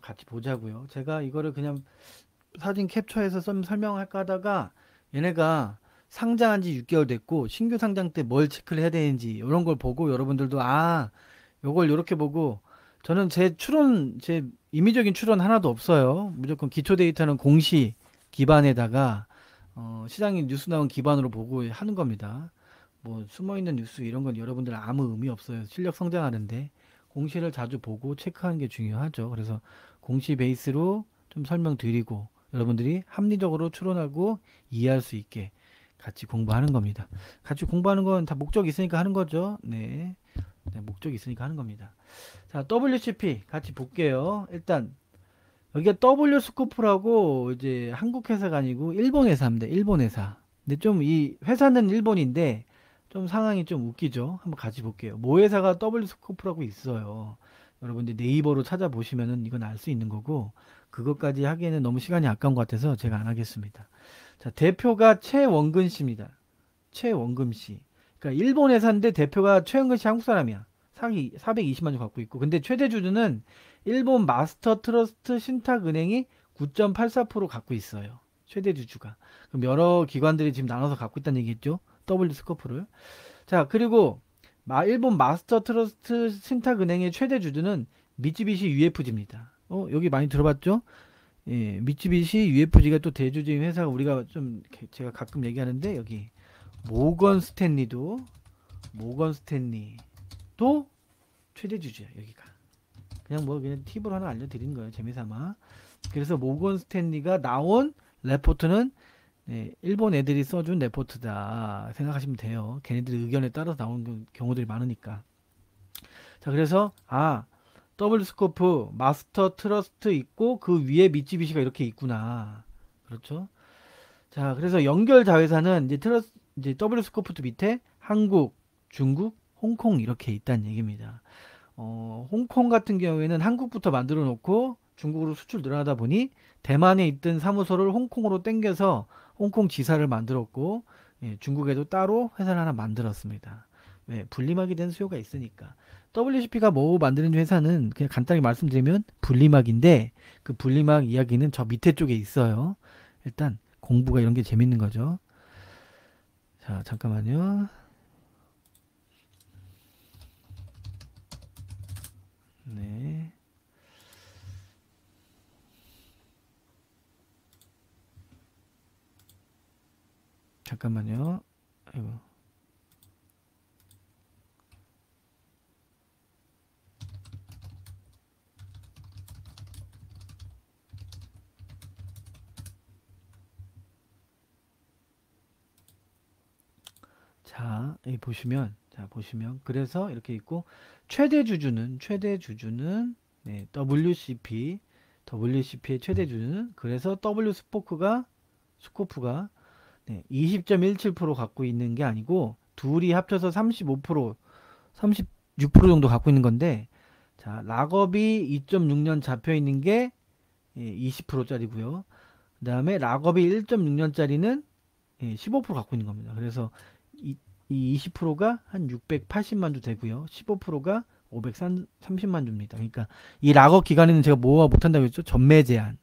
같이 보자고요. 제가 이거를 그냥 사진 캡처해서 좀 설명할까 하다가 얘네가 상장한 지 6개월 됐고 신규 상장 때 뭘 체크를 해야 되는지 이런 걸 보고 여러분들도 요걸 요렇게 보고 저는 제 임의적인 추론 하나도 없어요. 무조건 기초 데이터는 공시 기반에다가 시장에 뉴스 나온 기반으로 보고 하는 겁니다. 뭐 숨어있는 뉴스 이런 건 여러분들 아무 의미 없어요. 실력 성장하는데 공시를 자주 보고 체크하는 게 중요하죠. 그래서 공시 베이스로 좀 설명드리고 여러분들이 합리적으로 추론하고 이해할 수 있게 같이 공부하는 겁니다. 같이 공부하는 건 다 목적이 있으니까 하는 거죠. 네. 네, 목적이 있으니까 하는 겁니다. 자, WCP 같이 볼게요. 일단 여기가 W 스코프라고 이제 한국 회사가 아니고 일본 회사입니다. 일본 회사. 근데 좀 이 회사는 일본인데 좀 상황이 좀 웃기죠. 한번 같이 볼게요. 모 회사가 W 스코프라고 있어요. 여러분들 네이버로 찾아보시면은 이건 알 수 있는 거고 그것까지 하기에는 너무 시간이 아까운 것 같아서 제가 안 하겠습니다. 자, 대표가 최원근 씨입니다. 최원금 씨. 그러니까 일본 회사인데 대표가 최원근 씨 한국 사람이야. 상위 420만 주 갖고 있고. 근데 최대 주주는 일본 마스터 트러스트 신탁은행이 9.84% 갖고 있어요. 최대 주주가. 그럼 여러 기관들이 지금 나눠서 갖고 있다는 얘기겠죠? W 스코프를. 자, 그리고 일본 마스터 트러스트 신탁은행의 최대 주주는 미쯔비시 UFG입니다. 여기 많이 들어봤죠? 예, 미쯔비시 UFG가 또 대주주인 회사가 우리가 좀 제가 가끔 얘기하는데 여기 모건 스탠리도 최대 주주야 여기가. 그냥 뭐 그냥 팁으로 하나 알려드리는 거예요 재미삼아. 그래서 모건 스탠리가 나온 레포트는 일본 애들이 써준 레포트다 생각하시면 돼요. 걔네들 의견에 따라서 나오는 경우들이 많으니까. 자, 그래서 더블 스코프 마스터 트러스트 있고 그 위에 미쯔비시가 이렇게 있구나. 그렇죠? 자, 그래서 연결 자회사는 이제 W 스코프트 밑에 한국, 중국, 홍콩 이렇게 있다는 얘기입니다. 홍콩 같은 경우에는 한국부터 만들어 놓고 중국으로 수출 늘어나다 보니 대만에 있던 사무소를 홍콩으로 땡겨서 홍콩 지사를 만들었고, 예, 중국에도 따로 회사를 하나 만들었습니다. 왜? 분리막이 된 수요가 있으니까. WCP가 뭐 만드는 회사는 그냥 간단히 말씀드리면 분리막인데 그 분리막 이야기는 저 밑에 쪽에 있어요. 일단 공부가 이런 게 재밌는 거죠. 자, 잠깐만요. 네. 잠깐만요. 아이고. 자, 여기 보시면, 그래서 이렇게 있고, 최대 주주는, 네, WCP의 최대 주주는, 그래서 스코프가, 네, 20.17% 갖고 있는 게 아니고, 둘이 합쳐서 35%, 36% 정도 갖고 있는 건데, 자, 락업이 2.6년 잡혀 있는 게 20%짜리고요. 그 다음에 락업이 1.6년짜리는 15% 갖고 있는 겁니다. 그래서 이 20%가 한 680만 주 되고요. 15%가 530만 주입니다. 그러니까 이 락업 기간에는 제가 뭐가 못한다고 했죠? 전매 제한.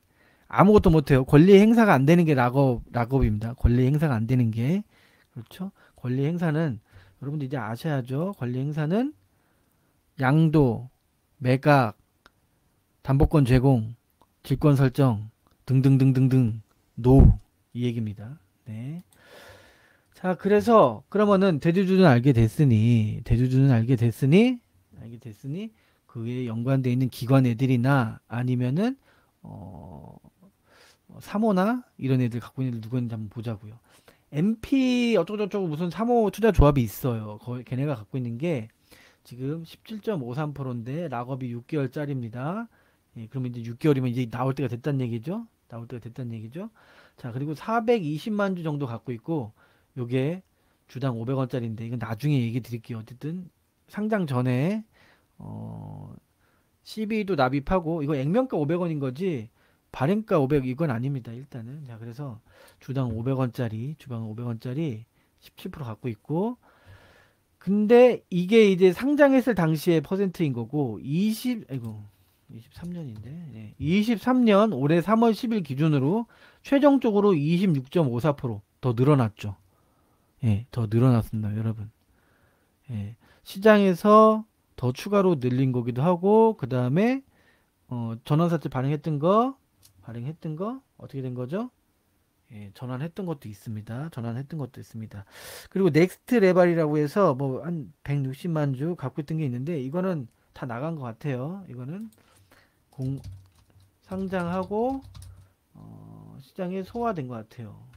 아무것도 못해요. 권리 행사가 안 되는 게 락업입니다. 권리 행사가 안 되는 게. 그렇죠? 권리 행사는 여러분들 이제 아셔야죠. 권리 행사는 양도, 매각, 담보권 제공, 질권 설정 등등등등등 노 이 얘기입니다. 네. 자, 그래서 그러면은 대주주는 알게 됐으니 그에 연관되어 있는 기관 애들이나 아니면은 어, 사모나 이런 애들 갖고 있는 애들 누구 있는지 한번 보자고요. MP 어쩌고저쩌고 무슨 사모 투자 조합이 있어요. 걔네가 갖고 있는 게 지금 17.53%인데 락업이 6개월짜리입니다. 예, 그러면 이제 6개월이면 이제 나올 때가 됐다는 얘기죠. 자, 그리고 420만 주 정도 갖고 있고 요게 주당 500원짜리인데 이건 나중에 얘기 드릴게요. 어쨌든 상장 전에 CB도 납입하고 이거 액면가 500원인 거지 발행가 500 이건 아닙니다. 일단은. 자, 그래서 주당 500원짜리 17% 갖고 있고 근데 이게 이제 상장했을 당시의 퍼센트인 거고 20 아이고 23년인데 23년 올해 3월 10일 기준으로 최종적으로 26.54%더 늘어났죠. 예, 더 늘어났습니다, 여러분. 예, 시장에서 더 추가로 늘린 거기도 하고 그 다음에 전환사채 발행했던 거 어떻게 된 거죠? 예, 전환했던 것도 있습니다. 그리고 넥스트 레발이라고 해서 뭐 한 160만 주 갖고 있던 게 있는데 이거는 다 나간 것 같아요. 이거는 상장하고 시장에 소화된 것 같아요.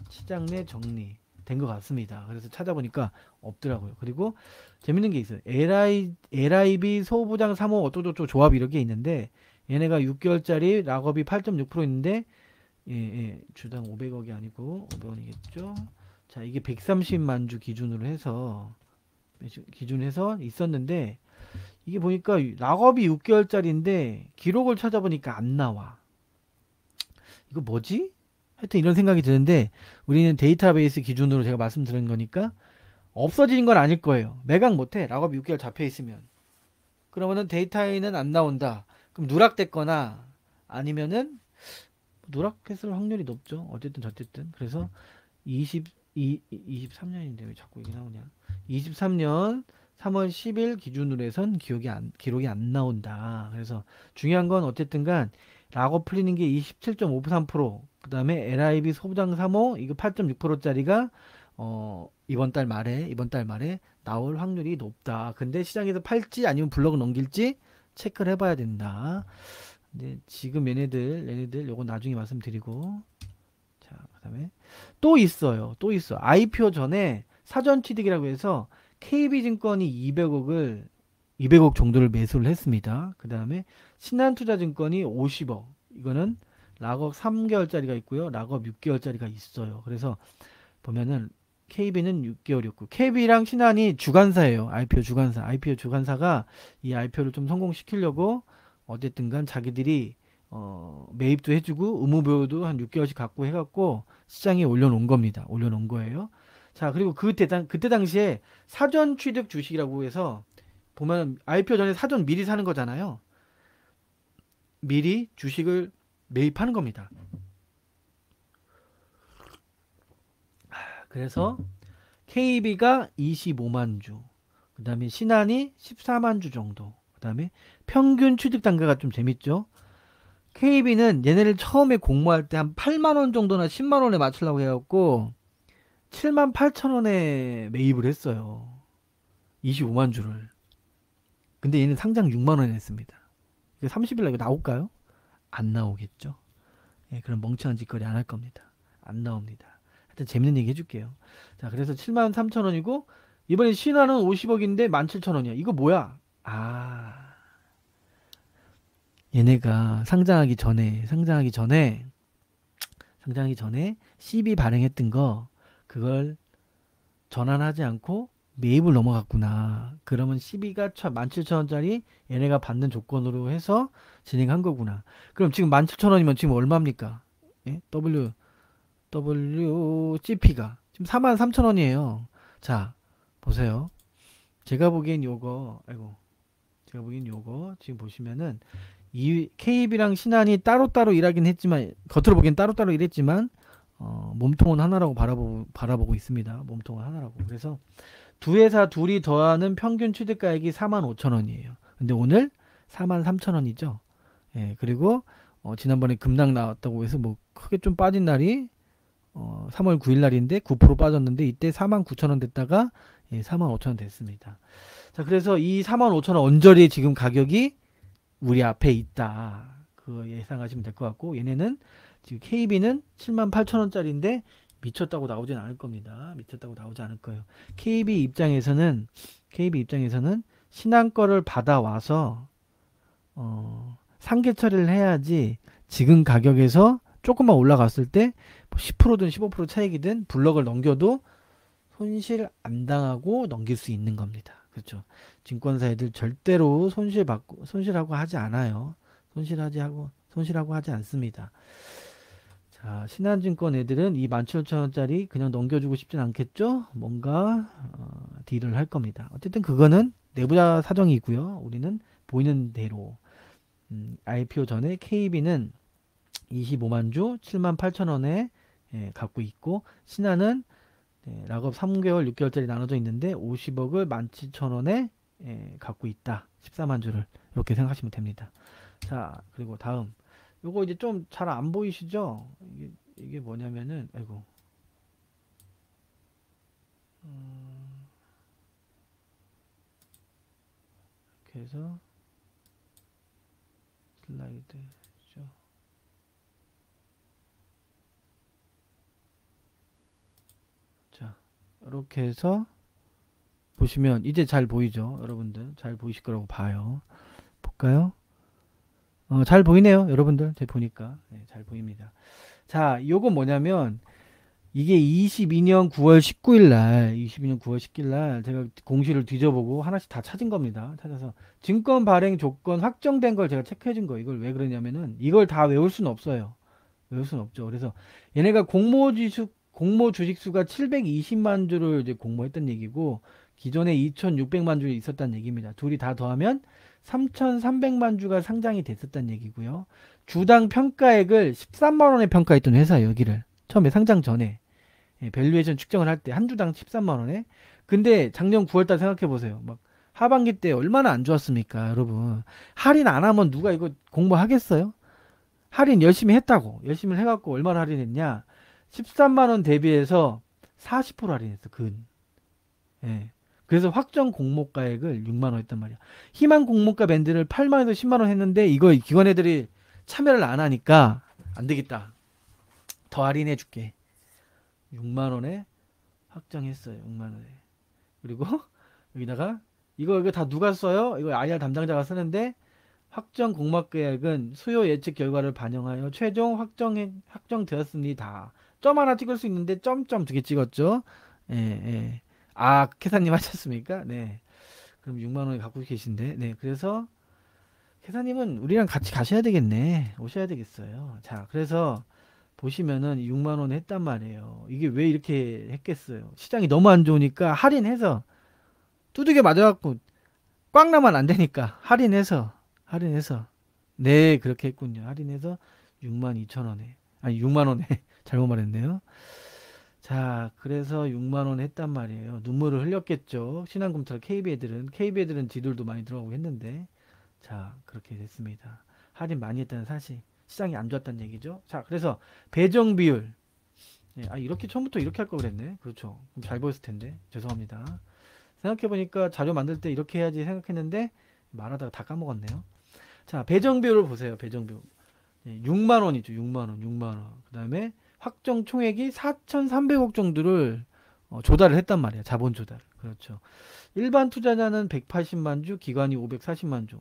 시장 내 정리 된 것 같습니다. 그래서 찾아보니까 없더라고요. 그리고 재밌는 게 있어요. LIB 소부장 3호 어쩌고저쩌고 조합 이렇게 있는데 얘네가 6개월짜리 락업이 8.6% 있는데 주당 500억이 아니고 500원이겠죠. 자, 이게 130만 주 기준으로 해서 있었는데 이게 보니까 락업이 6개월짜리인데 기록을 찾아보니까 안 나와. 이거 뭐지? 하여튼 이런 생각이 드는데 우리는 데이터베이스 기준으로 제가 말씀드린 거니까 없어지는 건 아닐 거예요. 매각 못해. 락업이 6개월 잡혀 있으면. 그러면은 데이터에는 안 나온다. 그럼 누락됐거나 아니면은 누락했을 확률이 높죠. 어쨌든 저쨌든. 그래서 23년인데 왜 자꾸 이게 나오냐. 23년 3월 10일 기준으로 해선 기록이 안 나온다. 그래서 중요한 건 어쨌든 간 락업 풀리는 게 27.53%, 그 다음에 LIB 소부장 3호 이거 8.6%짜리가 이번 달 말에 나올 확률이 높다. 근데 시장에서 팔지 아니면 블럭을 넘길지 체크를 해봐야 된다. 근데 지금 얘네들 요거 나중에 말씀드리고, 자, 그다음에 또 있어요. IPO 전에 사전 취득이라고 해서 KB증권이 200억 정도를 매수를 했습니다. 그 다음에 신한투자증권이 50억. 이거는 락업 3개월짜리가 있고요. 락업 6개월짜리가 있어요. 그래서 보면은 KB는 6개월이었고 KB랑 신한이 주관사예요. IPO 주관사가 이 IPO를 좀 성공시키려고 어쨌든 간 자기들이 매입도 해주고 의무보유도 한 6개월씩 갖고 해갖고 시장에 올려놓은 겁니다. 올려놓은 거예요. 자, 그리고 그때 당시에 사전 취득 주식이라고 해서 보면 IPO 전에 사전 미리 사는 거잖아요. 미리 주식을 매입하는 겁니다. 그래서 KB가 25만 주, 그 다음에 신한이 14만 주 정도, 그 다음에 평균 취득 단가가 좀 재밌죠. KB는 얘네를 처음에 공모할 때 한 8만 원 정도나 10만 원에 맞추려고 해갖고 7만 8천 원에 매입을 했어요. 25만 주를. 근데 얘는 상장 6만 원에 했습니다. 30일 날 이거 나올까요? 안 나오겠죠. 예, 그런 멍청한 짓거리 안 할 겁니다. 안 나옵니다. 하여튼 재밌는 얘기 해줄게요. 자, 그래서 7만 3천 원이고 이번에 신한은 50억인데 17,000원이야. 이거 뭐야? 아, 얘네가 상장하기 전에 CB 발행했던 거 그걸 전환하지 않고 매입을 넘어갔구나. 그러면 CB가 17,000원짜리 얘네가 받는 조건으로 해서 진행한 거구나. 그럼 지금 17,000원이면 지금 얼마입니까? 예? WCP가 지금 43,000원이에요. 자, 보세요. 제가 보기엔 요거 지금 보시면은 이 KB랑 신한이 따로따로 일하긴 했지만 겉으로 보기엔 따로따로 일했지만 몸통은 하나라고 바라보고 있습니다. 몸통은 하나라고. 그래서 두 회사 둘이 더하는 평균 취득가액이 45,000원이에요. 근데 오늘 43,000원이죠. 예, 그리고 지난번에 급락 나왔다고 해서 뭐 크게 좀 빠진 날이 3월 9일 날인데 9% 빠졌는데 이때 49,000원 됐다가 45,000원 됐습니다. 자, 그래서 이 45,000원 언저리 지금 가격이 우리 앞에 있다. 그 예상하시면 될 것 같고 얘네는 지금 KB는 78,000원짜리인데 미쳤다고 나오진 않을 겁니다. 미쳤다고 나오지 않을 거예요. KB 입장에서는 신한 거를 받아와서 상계 처리를 해야지 지금 가격에서 조금만 올라갔을 때 10%든 15% 차익이든 블럭을 넘겨도 손실 안 당하고 넘길 수 있는 겁니다. 그렇죠. 증권사 애들 절대로 손실하고 하지 않아요. 손실하고 하지 않습니다. 자, 신한증권 애들은 이 17,000원짜리 그냥 넘겨주고 싶진 않겠죠? 뭔가 딜을 할 겁니다. 어쨌든 그거는 내부자 사정이 있고요. 우리는 보이는 대로 IPO 전에 KB는 25만 주 7만 8천 원에 갖고 있고 신한은 락업 3개월 6개월짜리 나눠져 있는데 50억을 17,000원에 갖고 있다. 14만 주를 이렇게 생각하시면 됩니다. 자, 그리고 다음 요거 이제 좀 잘 안 보이시죠? 이게 뭐냐면은 아이고 이렇게 해서 슬라이드 죠. 자, 이렇게 해서 보시면 이제 잘 보이죠? 여러분들 잘 보이실 거라고 봐요. 볼까요? 잘 보이네요. 여러분들 제가 보니까 잘 보입니다. 자, 요거 뭐냐면 이게 22년 9월 19일 날, 22년 9월 19일 날 제가 공시를 뒤져보고 하나씩 다 찾은 겁니다. 찾아서 증권 발행 조건 확정된 걸 제가 체크해 준 거예요. 이걸 왜 그러냐면은 이걸 다 외울 수는 없어요. 외울 수는 없죠. 그래서 얘네가 공모 주식수가 720만 주를 이제 공모했던 얘기고 기존에 2,600만 주 있었다는 얘기입니다. 둘이 다 더하면 3,300만 주가 상장이 됐었다는 얘기고요. 주당 평가액을 13만 원에 평가했던 회사예요, 여기를. 처음에 상장 전에. 밸류에이션 측정을 할 때 한 주당 13만 원에. 근데 작년 9월달 생각해 보세요. 막 하반기 때 얼마나 안 좋았습니까, 여러분. 할인 안 하면 누가 이거 공모하겠어요? 할인 열심히 했다고. 열심히 해갖고 얼마나 할인했냐? 13만 원 대비해서 40% 할인했어, 근. 예. 그래서 확정 공모가액을 6만 원 했단 말이야. 희망 공모가 밴드를 8만 원에서 10만 원 했는데 이거 기관 애들이 참여를 안 하니까 안 되겠다. 더 할인해 줄게. 6만 원에 확정했어요. 6만 원에. 그리고 여기다가 이거 다 누가 써요? 이거 IR 담당자가 쓰는데 확정 공모가액은 수요 예측 결과를 반영하여 최종 확정되었습니다. 점 하나 찍을 수 있는데 점점 두 개 찍었죠. 예, 예. 아, 캐사님 하셨습니까? 네. 그럼 6만 원에 갖고 계신데. 네. 그래서 캐사님은 우리랑 같이 가셔야 되겠네. 오셔야 되겠어요. 자, 그래서 보시면은 6만 원에 했단 말이에요. 이게 왜 이렇게 했겠어요? 시장이 너무 안 좋으니까 할인해서 두들겨 맞아갖고 꽝 나면 안 되니까 할인해서 네 그렇게 했군요. 할인해서 6만 2천 원에 아니 6만 원에 잘못 말했네요. 자 그래서 6만 원 했단 말이에요. 눈물을 흘렸겠죠. 신한금탈 KB 애들은 지들도 많이 들어가고 했는데 자 그렇게 됐습니다. 할인 많이 했다는 사실 시장이 안 좋았다는 얘기죠. 자 그래서 배정 비율 이렇게 처음부터 이렇게 할 걸 그랬네. 그렇죠. 그럼 잘 보였을 텐데 죄송합니다. 생각해보니까 자료 만들 때 이렇게 해야지 생각했는데 말하다가 다 까먹었네요. 자, 배정비율을 보세요. 배정비율. 6만 원이죠. 6만 원, 6만 원. 그 다음에 확정 총액이 4,300억 정도를 조달을 했단 말이야. 자본 조달. 그렇죠. 일반 투자자는 180만 주, 기관이 540만 주.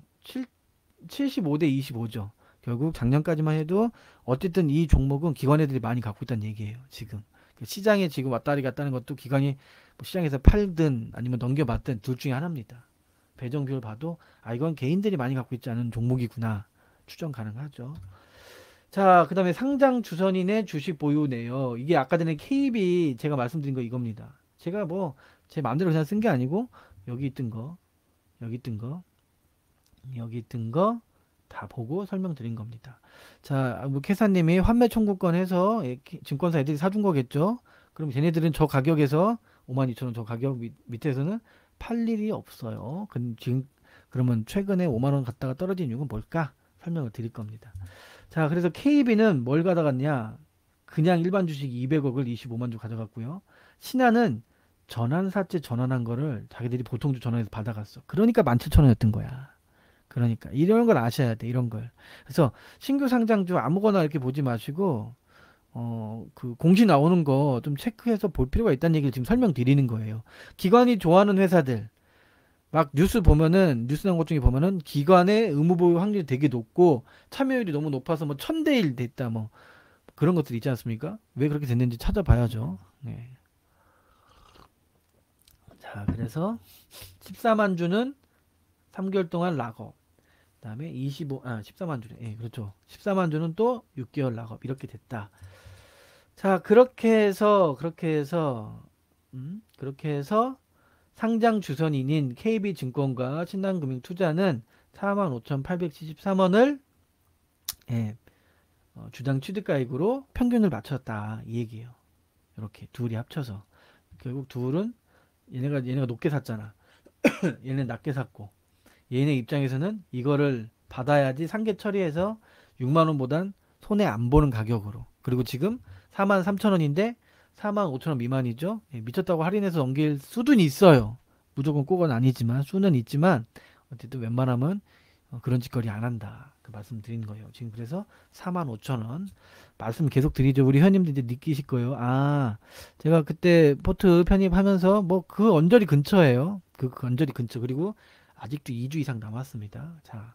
75대 25죠. 결국 작년까지만 해도 어쨌든 이 종목은 기관 애들이 많이 갖고 있다는 얘기예요. 지금. 시장에 지금 왔다리 갔다는 것도 기관이 뭐 시장에서 팔든 아니면 넘겨받든 둘 중에 하나입니다. 배정 비율 봐도 이건 개인들이 많이 갖고 있지 않은 종목이구나 추정 가능하죠. 자, 그다음에 상장 주선인의 주식 보유 내역. 이게 아까 전에 KB 제가 말씀드린 거 이겁니다. 제가 뭐 제 마음대로 그냥 쓴 게 아니고 여기 있던 거, 여기 있던 거, 여기 있던 거 다 보고 설명드린 겁니다. 자, 뭐 캐사님이 환매 청구권 해서 증권사 애들이 사준 거겠죠. 그럼 쟤네들은 저 가격에서 52,000원 저 가격 밑에서는 팔 일이 없어요. 지금 그러면 최근에 5만 원 갔다가 떨어진 이유는 뭘까? 설명을 드릴 겁니다. 자, 그래서 KB는 뭘 가져갔냐? 그냥 일반 주식 200억을 25만 주 가져갔고요. 신한은 전환사채 전환한 거를 자기들이 보통주 전환해서 받아갔어. 그러니까 17,000원이었던 거야. 그러니까 이런 걸 아셔야 돼. 이런 걸. 그래서 신규 상장주 아무거나 이렇게 보지 마시고 그 공시 나오는 거 좀 체크해서 볼 필요가 있다는 얘기를 지금 설명드리는 거예요. 기관이 좋아하는 회사들 막 뉴스 보면은 뉴스 나온 것 중에 보면은 기관의 의무 보유 확률이 되게 높고 참여율이 너무 높아서 뭐 1000대1 됐다 뭐 그런 것들 있지 않습니까? 왜 그렇게 됐는지 찾아봐야죠. 네. 자, 그래서 14만 주는 3개월 동안 락업. 그다음에 14만 주네. 예, 그렇죠. 14만 주는 또 6개월 락업 이렇게 됐다. 자, 그렇게 해서 상장 주선인인 KB증권과 신한금융투자는 45,873원을 예, 주당 취득가액으로 평균을 맞췄다 이 얘기예요. 이렇게 둘이 합쳐서 결국 둘은 얘네가 높게 샀잖아. 얘네 낮게 샀고 얘네 입장에서는 이거를 받아야지 상계 처리해서 6만 원보단 손해 안 보는 가격으로. 그리고 지금 43,000원인데 45,000원 미만이죠. 예, 미쳤다고 할인해서 넘길 수는 있어요. 무조건 꼭은 아니지만 수는 있지만 어쨌든 웬만하면 그런 짓거리 안 한다. 그 말씀 드린 거예요. 지금 그래서 45,000원 말씀 계속 드리죠. 우리 회원님들 이제 느끼실 거예요. 아, 제가 그때 포트 편입하면서 뭐 그 언저리 근처예요. 그 언저리 근처. 그리고 아직도 2주 이상 남았습니다. 자,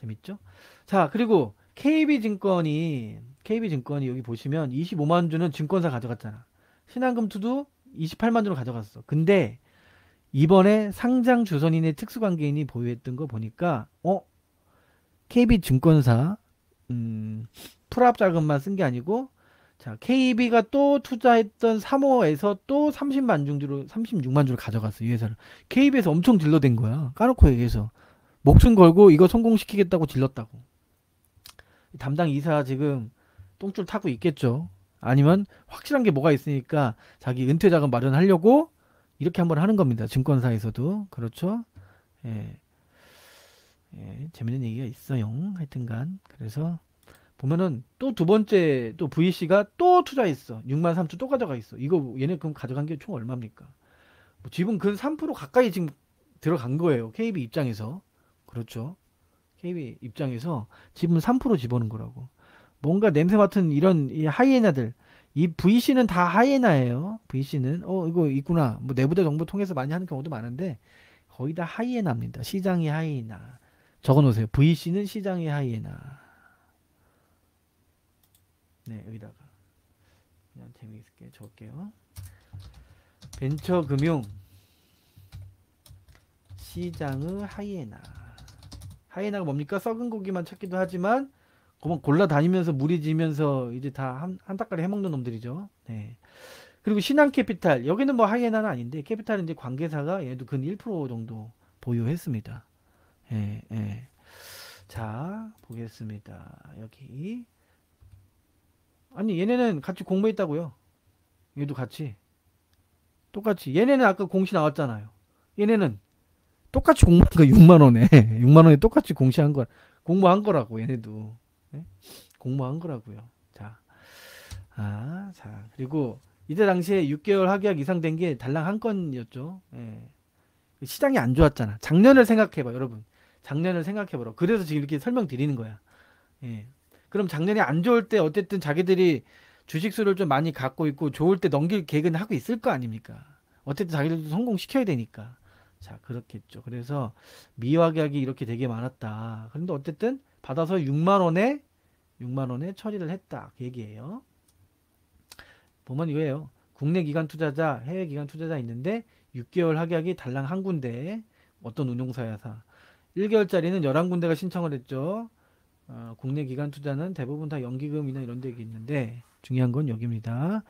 재밌죠? 자, 그리고 KB증권이 여기 보시면 25만 주는 증권사 가져갔잖아. 신한금투도 28만 주를 가져갔어. 근데 이번에 상장 주선인의 특수관계인이 보유했던 거 보니까 KB증권사 풀압 자금만 쓴 게 아니고 자, KB가 또 투자했던 3호에서 또 36만 주를 가져갔어. 이 회사를. KB에서 엄청 딜러댄 거야. 까놓고 얘기해서. 목숨 걸고 이거 성공시키겠다고 질렀다고. 담당 이사 지금 똥줄 타고 있겠죠. 아니면 확실한 게 뭐가 있으니까 자기 은퇴 자금 마련하려고 이렇게 한번 하는 겁니다. 증권사에서도. 그렇죠. 예. 예, 재밌는 얘기가 있어요. 하여튼간. 그래서 보면은 또 두 번째 또 VC가 또 투자했어. 6만 3천 또 가져가 있어. 이거 얘네 그럼 가져간 게 총 얼마입니까? 뭐 지분 근 3% 가까이 지금 들어간 거예요. KB 입장에서. 그렇죠. KB 입장에서 지분 3% 집어넣은 거라고. 뭔가 냄새 맡은 이런 이 하이에나들. 이 VC는 다 하이에나예요. VC는 이거 있구나. 뭐 내부자 정보 통해서 많이 하는 경우도 많은데 거의 다 하이에나입니다. 시장의 하이에나. 적어 놓으세요. VC는 시장의 하이에나. 네, 여기다가 그냥 재미있게 적을게요. 벤처금융 시장의 하이에나. 하이에나가 뭡니까? 썩은 고기만 찾기도 하지만 그만 골라 다니면서 무리지면서 이제 다 한 닭가리 해먹는 놈들이죠. 네. 그리고 신한캐피탈 여기는 뭐 하이에나는 아닌데 캐피탈은 이제 관계사가 얘도 근 1% 정도 보유했습니다. 예, 예. 자 보겠습니다. 여기 아니 얘네는 같이 공모했다고요. 얘도 같이 똑같이 얘네는 아까 공시 나왔잖아요. 얘네는 똑같이 공모한 거 6만 원에 6만 원에 똑같이 공시한 거 공모한 거라고 얘네도 네? 공모한 거라고요. 자, 자 그리고 이때 당시에 6개월 하계약 이상 된 게 달랑 한 건이었죠. 예. 시장이 안 좋았잖아. 작년을 생각해봐 여러분. 작년을 생각해보라. 그래서 지금 이렇게 설명드리는 거야. 예. 그럼 작년에 안 좋을 때 어쨌든 자기들이 주식수를 좀 많이 갖고 있고 좋을 때 넘길 계획은 하고 있을 거 아닙니까? 어쨌든 자기들도 성공시켜야 되니까. 자, 그렇겠죠. 그래서 미화 계약이 이렇게 되게 많았다. 그런데 어쨌든 받아서 6만 원에 처리를 했다. 그 얘기예요. 보면 이거예요. 국내 기관 투자자, 해외 기관 투자자 있는데 6개월 하계약이 달랑 한 군데 어떤 운용사야사 1개월짜리는 11군데가 신청을 했죠. 국내 기관 투자는 대부분 다 연기금이나 이런 데 있는데 중요한 건 여기입니다.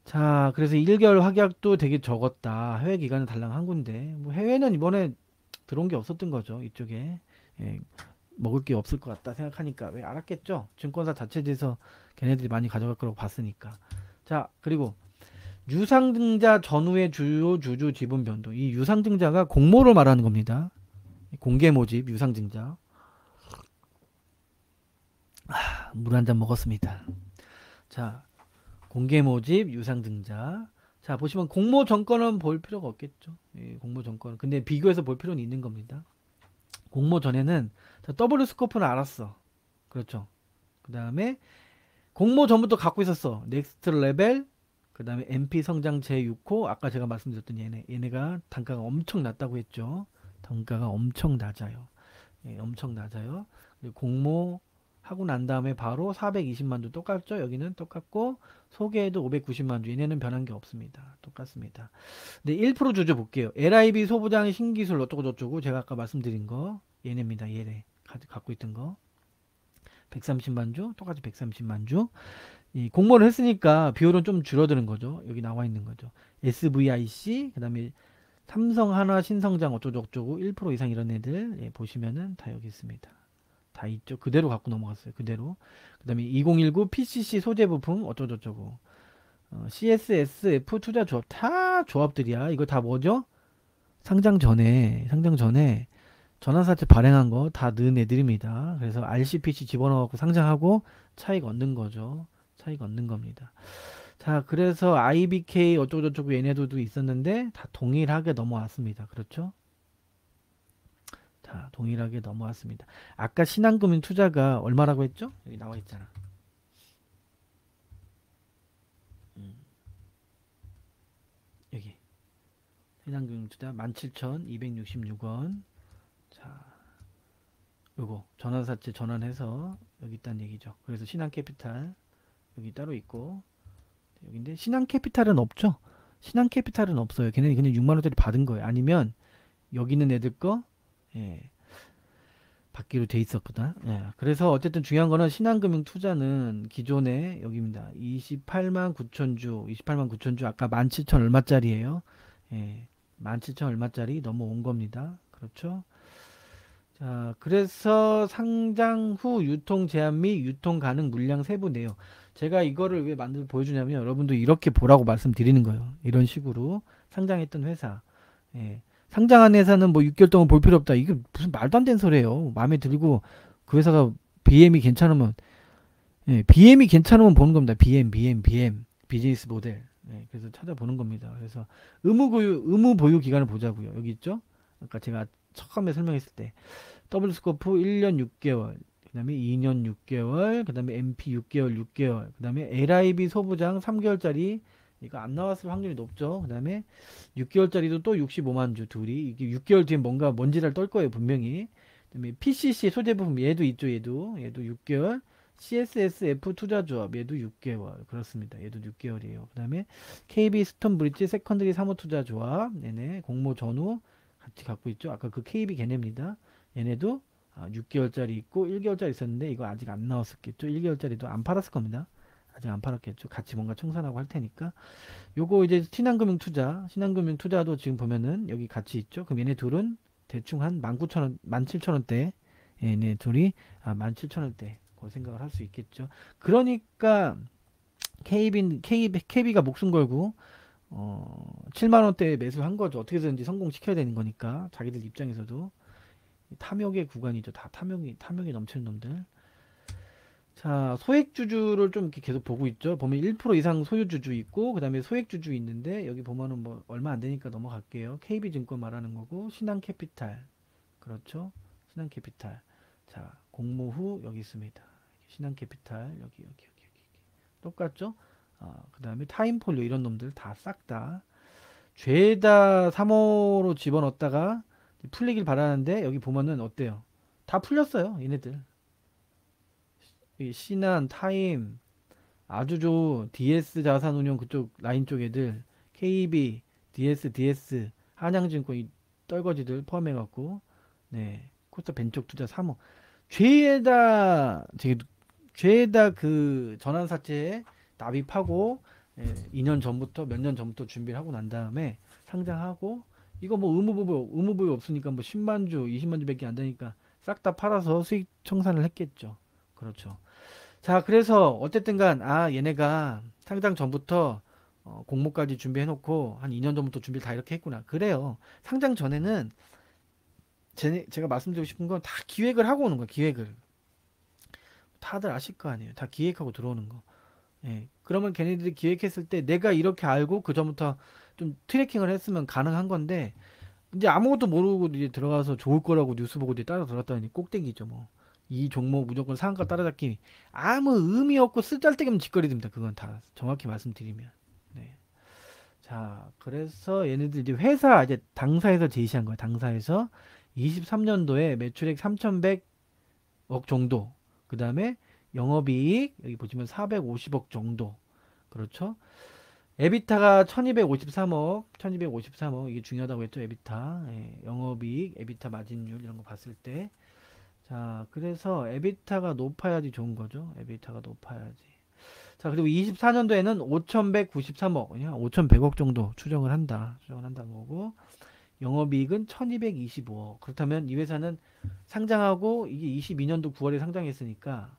자, 그래서 1개월 확약도 되게 적었다. 해외 기관은 달랑 한 군데. 뭐 해외는 이번에 들어온 게 없었던 거죠. 이쪽에. 예, 먹을 게 없을 것 같다 생각하니까 왜 알았겠죠? 증권사 자체에서 걔네들이 많이 가져갈 거라고 봤으니까. 자, 그리고 유상증자 전후의 주요 주주 지분 변동. 이 유상증자가 공모를 말하는 겁니다. 공개 모집 유상증자. 물 한 잔 먹었습니다. 자, 공개 모집 유상증자. 자, 보시면 공모 정권은 볼 필요가 없겠죠. 예, 공모 정권. 근데 비교해서 볼 필요는 있는 겁니다. 공모 전에는 자, W 스코프는 알았어. 그렇죠. 그 다음에 공모 전부터 갖고 있었어. 넥스트 레벨. 그 다음에 MP 성장 제6호. 아까 제가 말씀드렸던 얘네가 단가가 엄청 낮다고 했죠. 단가가 엄청 낮아요. 예, 엄청 낮아요. 공모 하고 난 다음에 바로 420만 주 똑같죠? 여기는 똑같고 소개에도 590만 주. 얘네는 변한 게 없습니다. 똑같습니다. 근데 1% 주주 볼게요. LIB 소부장 신기술 어쩌고 저쩌고 제가 아까 말씀드린 거 얘네입니다. 얘네 갖고 있던 거 130만 주 똑같이 130만 주. 이 공모를 했으니까 비율은 좀 줄어드는 거죠. 여기 나와 있는 거죠. SVIC 그 다음에 삼성, 하나, 신성장 어쩌고저쩌고 1% 이상 이런 애들 예, 보시면은 다 여기 있습니다. 다 있죠. 그대로 갖고 넘어갔어요. 그대로. 그다음에 2019 PCC 소재 부품 어쩌고저쩌고 CSSF 투자 조합 다 조합들이야. 이거 다 뭐죠? 상장 전에 전환사채 발행한 거 다 넣은 애들입니다. 그래서 RCPC 집어넣어갖고 상장하고 차익 얻는 거죠. 차익 얻는 겁니다. 자, 그래서 IBK 어쩌고저쩌고 얘네들도 있었는데 다 동일하게 넘어왔습니다. 그렇죠? 자, 동일하게 넘어왔습니다. 아까 신한금융 투자가 얼마라고 했죠? 여기 나와 있잖아. 음, 여기 신한금융 투자 17,266원. 자, 요거 전환사채 전환해서 여기 있다는 얘기죠. 그래서 신한캐피탈 여기 따로 있고 여기인데 신한캐피탈은 없죠. 신한캐피탈은 없어요. 걔네는 그냥 6만 원짜리 받은 거예요. 아니면 여기 있는 애들 거 예, 받기로 돼 있었거든. 예, 그래서 어쨌든 중요한 거는 신한금융 투자는 기존에 여기입니다. 28만 9천 주, 28만 9천 주 아까 17,000 얼마짜리예요. 예, 17,000 얼마짜리 넘어온 겁니다. 그렇죠? 자, 그래서 상장 후 유통 제한 및 유통 가능 물량 세부 내용. 제가 이거를 왜 만들어 보여주냐면 여러분도 이렇게 보라고 말씀드리는 거예요. 이런 식으로 상장했던 회사. 예. 상장한 회사는 뭐 6개월 동안 볼 필요 없다. 이게 무슨 말도 안 되는 소리예요. 마음에 들고 그 회사가 BM이 괜찮으면 예, BM이 괜찮으면 보는 겁니다. BM 비즈니스 모델. 예, 그래서 찾아보는 겁니다. 그래서 의무 보유 기간을 보자고요. 여기 있죠? 아까 제가 처음에 설명했을 때 더블스코프 1년 6개월, 그 다음에 2년 6개월, 그 다음에 MP 6개월, 그 다음에 LIB 소부장 3개월짜리, 이거 안 나왔을 확률이 높죠. 그 다음에 6개월짜리도 또 65만 주 둘이, 이게 6개월 뒤에 뭔지를 떨 거예요, 분명히. 그 다음에 PCC 소재부품, 얘도 있죠, 얘도 6개월. CSSF 투자조합, 얘도 6개월. 그렇습니다. 얘도 6개월이에요. 그 다음에 KB 스톤 브릿지 세컨드리 사모투자조합, 얘네 공모 전후 같이 갖고 있죠. 아까 그 KB 걔네입니다. 얘네도 6개월짜리 있고 1개월짜리 있었는데 이거 아직 안 나왔었겠죠. 1개월짜리도 안 팔았을 겁니다. 아직 안 팔았겠죠. 같이 뭔가 청산하고 할 테니까. 요거 이제 신한금융 투자도 지금 보면은 여기 같이 있죠. 그럼 얘네 둘은 대충 한 19,000원, 17,000원대. 얘네 둘이 17,000원대. 그 생각을 할 수 있겠죠. 그러니까 KB가 목숨 걸고 7만 원대에 매수를 한 거죠. 어떻게든지 성공시켜야 되는 거니까 자기들 입장에서도 탐욕의 구간이죠. 다 탐욕이 넘치는 놈들. 자, 소액주주를 좀 이렇게 계속 보고 있죠. 보면 1% 이상 소유주주 있고, 그 다음에 소액주주 있는데, 여기 보면은 뭐, 얼마 안 되니까 넘어갈게요. KB증권 말하는 거고, 신한캐피탈. 그렇죠. 신한캐피탈. 자, 공모 후 여기 있습니다. 신한캐피탈, 여기. 똑같죠? 그 다음에 타임폴리오 이런 놈들 다 싹 다. 죄다 3호로 집어넣었다가 풀리길 바라는데 여기 보면은 어때요? 다 풀렸어요. 얘네들. 이 신한, 타임, 아주조, DS 자산운용 그쪽 라인 쪽 애들, KB, DS, 한양증권 이 떨거지들 포함해갖고 네 코스타 벤쪽 투자 3호 죄다 그 전환사채에 납입하고 2년 전부터 몇 년 전부터 준비를 하고 난 다음에 상장하고 이거 뭐 의무부여 없으니까 뭐 10만 주, 20만 주밖에 안 되니까 싹 다 팔아서 수익 청산을 했겠죠. 그렇죠. 자, 그래서 어쨌든 얘네가 상장 전부터 공모까지 준비해 놓고 한 2년 전부터 준비를 다 이렇게 했구나. 그래요. 상장 전에는 제가 말씀드리고 싶은 건 다 기획을 하고 오는 거야. 기획을. 다들 아실 거 아니에요. 다 기획하고 들어오는 거. 예. 그러면 걔네들이 기획했을 때 내가 이렇게 알고 그 전부터 좀 트래킹을 했으면 가능한 건데 이제 아무것도 모르고 이제 들어가서 좋을 거라고 뉴스 보고 이제 따라 들어갔다니 꼭대기죠 뭐. 이 종목 무조건 상한가 따라잡기 아무 의미 없고 쓰잘데기 없는 짓거리입니다. 그건 다 정확히 말씀드리면. 네. 자, 그래서 얘네들 이제 회사 이제 당사에서 제시한 거야. 당사에서 23년도에 매출액 3,100억 정도. 그 다음에 영업이익 여기 보시면 450억 정도. 그렇죠? 에비타가 1253억 이게 중요하다고 했죠. 에비타 영업이익 에비타 마진율 이런 거 봤을 때 자 그래서 에비타가 높아야지 좋은 거죠. 에비타가 높아야지. 자 그리고 24년도에는 5193억 그냥 5100억 정도 추정을 한다는 거고 영업이익은 1225억. 그렇다면 이 회사는 상장하고 이게 22년도 9월에 상장했으니까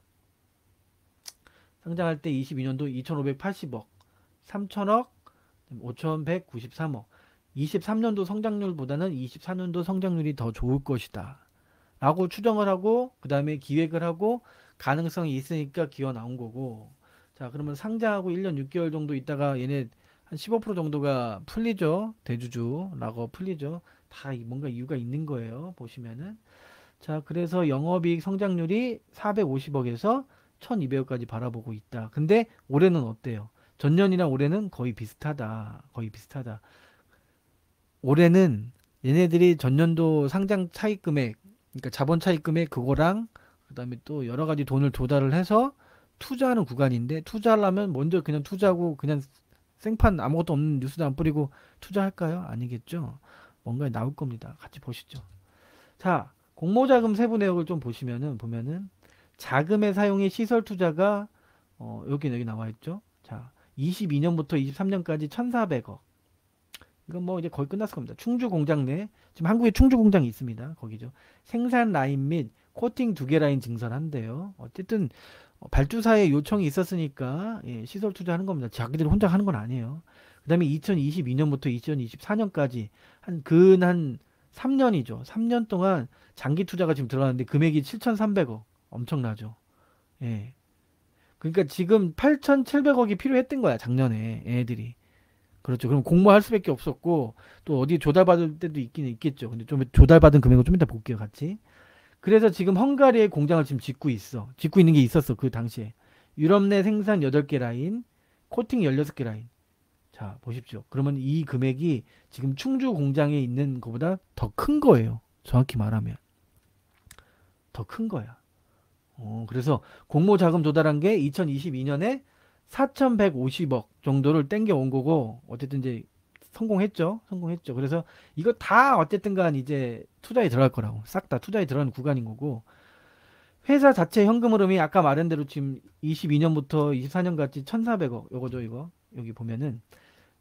상장할 때 22년도 2580억, 3000억, 5193억. 23년도 성장률보다는 24년도 성장률이 더 좋을 것이다. 라고 추정을 하고 그 다음에 기획을 하고 가능성이 있으니까 기어 나온 거고. 자, 그러면 상장하고 1년 6개월 정도 있다가 얘네 한 15% 정도가 풀리죠. 대주주라고 풀리죠. 다 뭔가 이유가 있는 거예요. 보시면은. 자, 그래서 영업이익 성장률이 450억에서 1200억까지 바라보고 있다. 근데 올해는 어때요? 전년이랑 올해는 거의 비슷하다. 거의 비슷하다. 올해는 얘네들이 전년도 상장 차익 금액, 그러니까 자본 차익 금액 그거랑 그다음에 또 여러 가지 돈을 조달을 해서 투자하는 구간인데 투자하려면 먼저 그냥 투자하고 그냥 생판 아무것도 없는 뉴스도 안 뿌리고 투자할까요? 아니겠죠. 뭔가 나올 겁니다. 같이 보시죠. 자, 공모자금 세부 내역을 좀 보면은 자금의 사용이 시설 투자가 여기 나와 있죠. 자, 22년부터 23년까지 1,400억. 이건 뭐 이제 거의 끝났을 겁니다. 충주 공장 내 지금 한국에 충주 공장이 있습니다. 거기죠. 생산 라인 및 코팅 2개 라인 증설한대요. 어쨌든 발주사의 요청이 있었으니까 예, 시설 투자하는 겁니다. 자기들이 혼자 하는 건 아니에요. 그다음에 2022년부터 2024년까지 한 3년이죠. 3년 동안 장기 투자가 지금 들어가는데 금액이 7,300억. 엄청나죠. 예. 그러니까 지금 8,700억이 필요했던 거야, 작년에 애들이. 그렇죠. 그럼 공모할 수밖에 없었고 또 어디 조달받을 때도 있긴 있겠죠. 근데 좀 조달받은 금액을 좀 이따 볼게요, 같이. 그래서 지금 헝가리에 공장을 지금 짓고 있어. 짓고 있는 게 있었어, 그 당시에. 유럽 내 생산 8개 라인, 코팅 16개 라인. 자, 보십시오. 그러면 이 금액이 지금 충주 공장에 있는 것보다 더 큰 거예요. 정확히 말하면. 더 큰 거야. 그래서 공모 자금 조달한 게 2022년에 4,150억 정도를 땡겨온 거고, 어쨌든 이제 성공했죠. 성공했죠. 그래서 이거 다 어쨌든 간 이제 투자에 들어갈 거라고. 싹 다 투자에 들어가는 구간인 거고, 회사 자체 현금 흐름이 아까 말한 대로 지금 22년부터 24년 같이 1,400억, 요거죠, 이거. 여기 보면은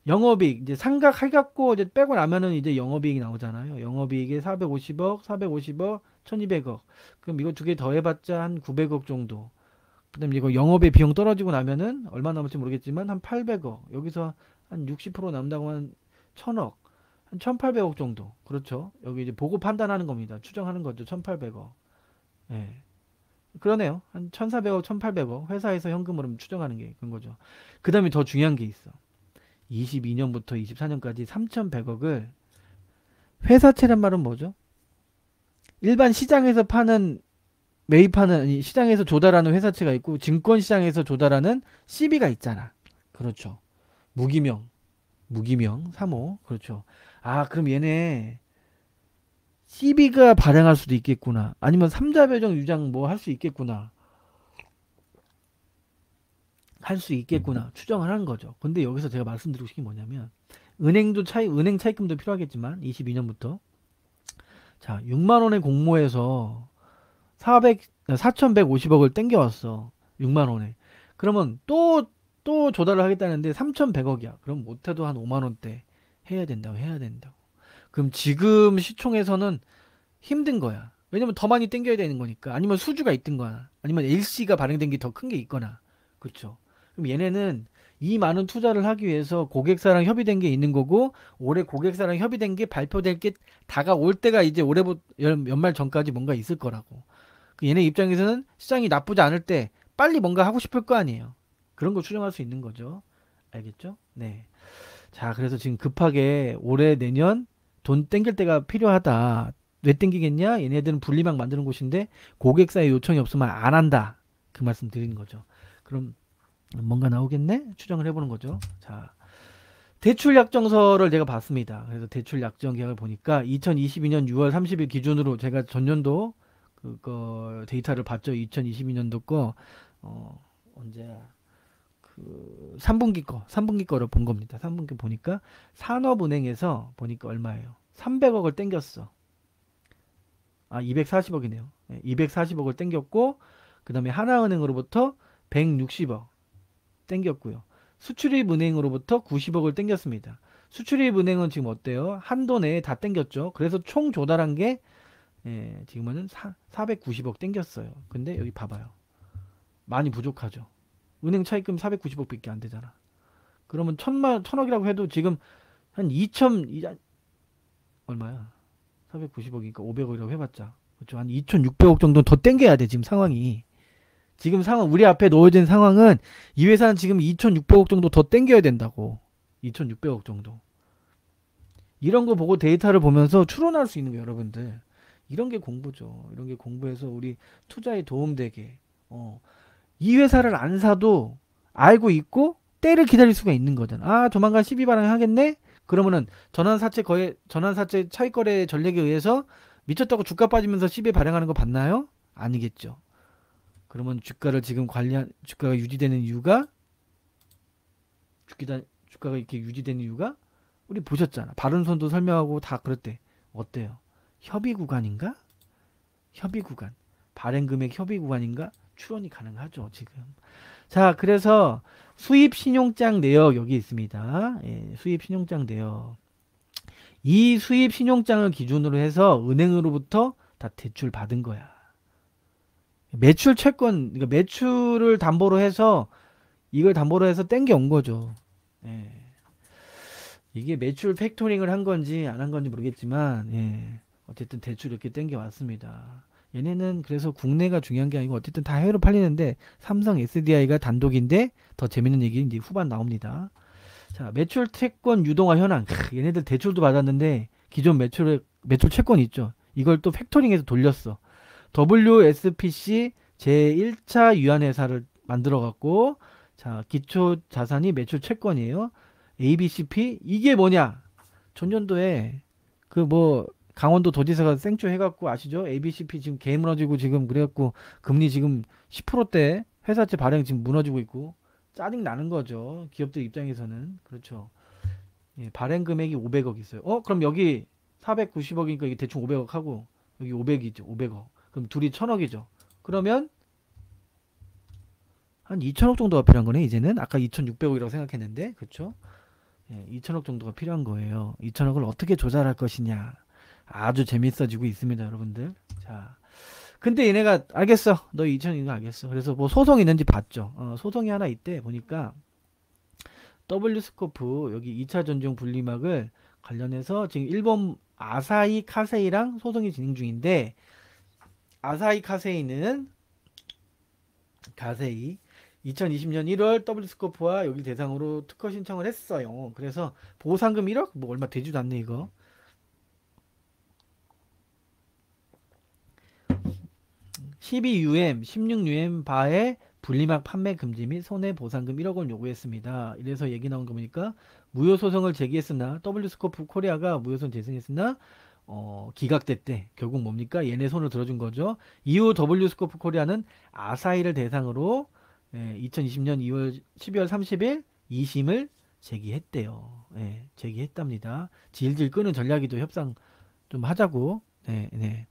영업이익 이제 상각해갖고 이제 빼고 나면은 이제 영업이익이 나오잖아요. 영업이익에 450억, 450억, 1200억. 그럼 이거 두 개 더해봤자 한 900억 정도. 그다음에 이거 영업의 비용 떨어지고 나면은 얼마 남을지 모르겠지만 한 800억. 여기서 한 60% 남다고 한 1000억. 한 1800억 정도. 그렇죠. 여기 이제 보고 판단하는 겁니다. 추정하는 거죠. 1800억. 예. 그러네요. 한 1400억, 1800억. 회사에서 현금 흐름 추정하는 게 그런 거죠. 그다음에 더 중요한 게 있어. 22년부터 24년까지 3,100억을 회사채란 말은 뭐죠? 일반 시장에서 파는 매입하는 아니, 시장에서 조달하는 회사채가 있고 증권 시장에서 조달하는 CB가 있잖아. 그렇죠. 무기명 3호. 그렇죠. 아, 그럼 얘네 CB가 발행할 수도 있겠구나. 아니면 삼자배정 유장 뭐 할 수 있겠구나. 할 수 있겠구나. 추정을 하는 거죠. 근데 여기서 제가 말씀드리고 싶은 게 뭐냐면 은행 차입금도 필요하겠지만 22년부터 자, 6만 원의 공모에서 4,150억을 땡겨왔어. 6만 원에. 그러면 또 조달을 하겠다는데 3,100억이야. 그럼 못해도 한 5만 원대 해야 된다고. 그럼 지금 시총에서는 힘든 거야. 왜냐면 더 많이 땡겨야 되는 거니까. 아니면 수주가 있든가. 아니면 LC가 발행된 게 더 큰 게 있거나. 그렇죠. 그럼 얘네는 이 많은 투자를 하기 위해서 고객사랑 협의된 게 있는 거고 올해 고객사랑 협의된 게 발표될 게 다가올 때가 이제 올해부터 연말 전까지 뭔가 있을 거라고. 그 얘네 입장에서는 시장이 나쁘지 않을 때 빨리 뭔가 하고 싶을 거 아니에요. 그런 거 추정할 수 있는 거죠. 알겠죠? 네. 자, 그래서 지금 급하게 올해 내년 돈 땡길 때가 필요하다. 왜 땡기겠냐? 얘네들은 분리막 만드는 곳인데 고객사의 요청이 없으면 안 한다. 그 말씀 드리는 거죠. 그럼 뭔가 나오겠네? 추정을 해보는 거죠. 자, 대출 약정서를 제가 봤습니다. 그래서 대출 약정 계약을 보니까 2022년 6월 30일 기준으로 제가 전년도 그거 데이터를 봤죠. 2022년도 거 언제야? 그 3분기 거를 본 겁니다. 3분기 보니까 산업은행에서 보니까 얼마예요? 300억을 땡겼어. 아, 240억이네요. 240억을 땡겼고 그다음에 하나은행으로부터 160억 땡겼고요. 수출입은행으로부터 90억을 땡겼습니다. 수출입은행은 지금 어때요? 한도 내에 다 땡겼죠. 그래서 총 조달한 게 지금은 490억 땡겼어요. 근데 여기 봐봐요. 많이 부족하죠. 은행 차입금 490억밖에 안 되잖아. 그러면 천억이라고 해도 지금 한 2천 얼마야? 490억이니까 500억이라고 해봤자 그렇죠. 한 2,600억 정도 더 땡겨야 돼 지금 상황이. 지금 상황 우리 앞에 놓여진 상황은 이 회사는 지금 2,600억 정도 더 땡겨야 된다고. 2,600억 정도. 이런 거 보고 데이터를 보면서 추론할 수 있는 거예요, 여러분들. 이런 게 공부죠. 이런 게 공부해서 우리 투자에 도움되게. 이 회사를 안 사도 알고 있고 때를 기다릴 수가 있는 거잖아. 아, 조만간 12발행 하겠네? 그러면은 전환사채 차익거래 전략에 의해서 미쳤다고 주가 빠지면서 10에 발행하는 거 봤나요? 아니겠죠. 그러면 주가가 유지되는 이유가 주가가 이렇게 유지되는 이유가 우리 보셨잖아. 바른손도 설명하고 다 그랬대. 어때요? 협의 구간인가? 협의 구간. 발행 금액 협의 구간인가? 추론이 가능하죠, 지금. 자, 그래서 수입 신용장 내역 여기 있습니다. 수입 신용장 내역. 이 수입 신용장을 기준으로 해서 은행으로부터 다 대출 받은 거야. 매출 채권, 그러니까 매출을 담보로 해서 이걸 담보로 해서 땡겨온 거죠. 예. 이게 매출 팩토링을 한 건지 안 한 건지 모르겠지만 어쨌든 대출 이렇게 땡겨왔습니다. 얘네는 그래서 국내가 중요한 게 아니고 어쨌든 다 해외로 팔리는데 삼성 SDI가 단독인데 더 재밌는 얘기는 이제 후반 나옵니다. 자, 매출 채권 유동화 현황. 얘네들 대출도 받았는데 기존 매출 채권 있죠. 이걸 또 팩토링해서 돌렸어. WSPC 제1차 유한회사를 만들어 갖고 자, 기초 자산이 매출 채권이에요. ABCP 이게 뭐냐? 전년도에 그 뭐 강원도 도지사가 생쇼 해갖고 아시죠? ABCP 지금 개 무너지고 지금 그래갖고 금리 지금 10%대 회사채 발행 지금 무너지고 있고 짜증 나는 거죠. 기업들 입장에서는 그렇죠. 예, 발행 금액이 500억 있어요. 그럼 여기 490억이니까 이게 대충 500억 하고 여기 500이죠. 500억. 그럼 둘이 1000억이죠. 그러면 한 2천억 정도가 필요한 거네. 이제는 아까 2,600억이라고 생각했는데 그렇죠? 예, 2천억 정도가 필요한 거예요. 2천억을 어떻게 조달할 것이냐. 아주 재밌어지고 있습니다, 여러분들. 자, 근데 얘네가 알겠어. 너 2천인 거 알겠어. 그래서 뭐 소송이 있는지 봤죠. 소송이 하나 있대. 보니까 W스코프 여기 2차 전종 분리막을 관련해서 지금 일본 아사히 카세이랑 소송이 진행 중인데 아사히 카세이는 2020년 1월 W스코프와 여기 대상으로 특허 신청을 했어요. 그래서 보상금 1억? 뭐 얼마 되지도 않네 이거. 12UM, 16UM 바의 분리막 판매 금지 및 손해보상금 1억 원 요구했습니다. 이래서 얘기 나온 거 보니까 무효소송을 제기했으나 W스코프 코리아가 무효소송 제기했으나 기각됐대. 결국 뭡니까? 얘네 손을 들어준 거죠. 이후 W스코프 코리아는 아사히를 대상으로 2020년 12월 30일 2심을 제기했대요. 제기했답니다. 질질 끄는 전략이도 협상 좀 하자고. 네.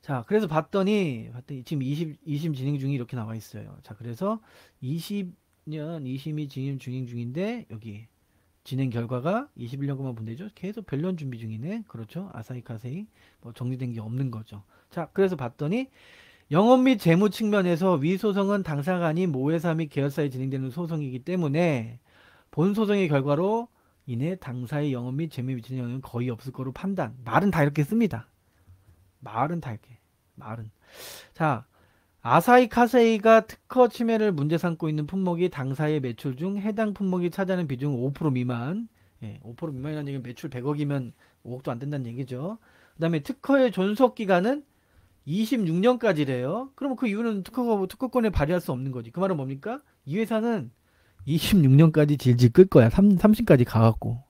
자, 그래서 봤더니 지금 2심 진행 중이 이렇게 나와 있어요. 자, 그래서 20년 2심이 진행 중인데 여기 진행 결과가 21년 것만 본대죠. 계속 변론 준비 중이네. 그렇죠. 아사히 카세이 뭐 정리된 게 없는 거죠. 자, 그래서 봤더니 영업 및 재무 측면에서 위 소송은 당사가 아닌 모회사 및 계열사에 진행되는 소송이기 때문에 본 소송의 결과로 인해 당사의 영업 및 재무에 미치는 영향은 거의 없을 거로 판단. 말은 다 이렇게 씁니다. 말은 다 이렇게. 말은. 자, 아사히 카세이가 특허 침해를 문제 삼고 있는 품목이 당사의 매출 중 해당 품목이 차지하는 비중 5% 미만. 5% 미만이라는 얘기는 매출 100억이면 5억도 안 된다는 얘기죠. 그 다음에 특허의 존속 기간은 26년까지래요. 그러면 그 이유는 특허권을 발휘할 수 없는 거지. 그 말은 뭡니까? 이 회사는 26년까지 질질 끌 거야. 30까지 가갖고.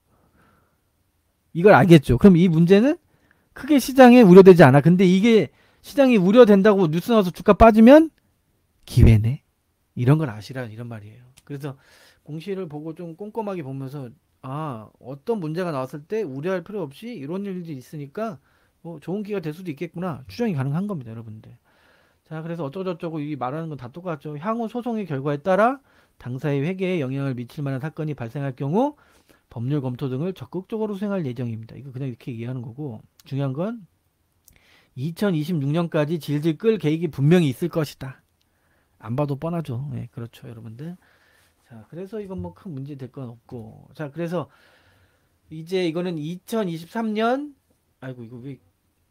이걸 알겠죠. 그럼 이 문제는 크게 시장에 우려되지 않아. 근데 이게 시장이 우려된다고 뉴스 나와서 주가 빠지면 기회네. 이런 걸 아시라 이런 말이에요. 그래서 공시를 보고 좀 꼼꼼하게 보면서 어떤 문제가 나왔을 때 우려할 필요 없이 이런 일들이 있으니까 뭐 좋은 기회가 될 수도 있겠구나. 추정이 가능한 겁니다, 여러분들. 자, 그래서 어쩌고저쩌고 이 말하는 건 다 똑같죠. 향후 소송의 결과에 따라 당사의 회계에 영향을 미칠 만한 사건이 발생할 경우 법률 검토 등을 적극적으로 수행할 예정입니다. 이거 그냥 이렇게 얘기하는 거고, 중요한 건 2026년까지 질질 끌 계획이 분명히 있을 것이다. 안 봐도 뻔하죠. 네, 그렇죠, 여러분들. 자, 그래서 이건 뭐 큰 문제 될 건 없고. 자, 그래서 이제 이거는 2023년, 아이고, 이거 왜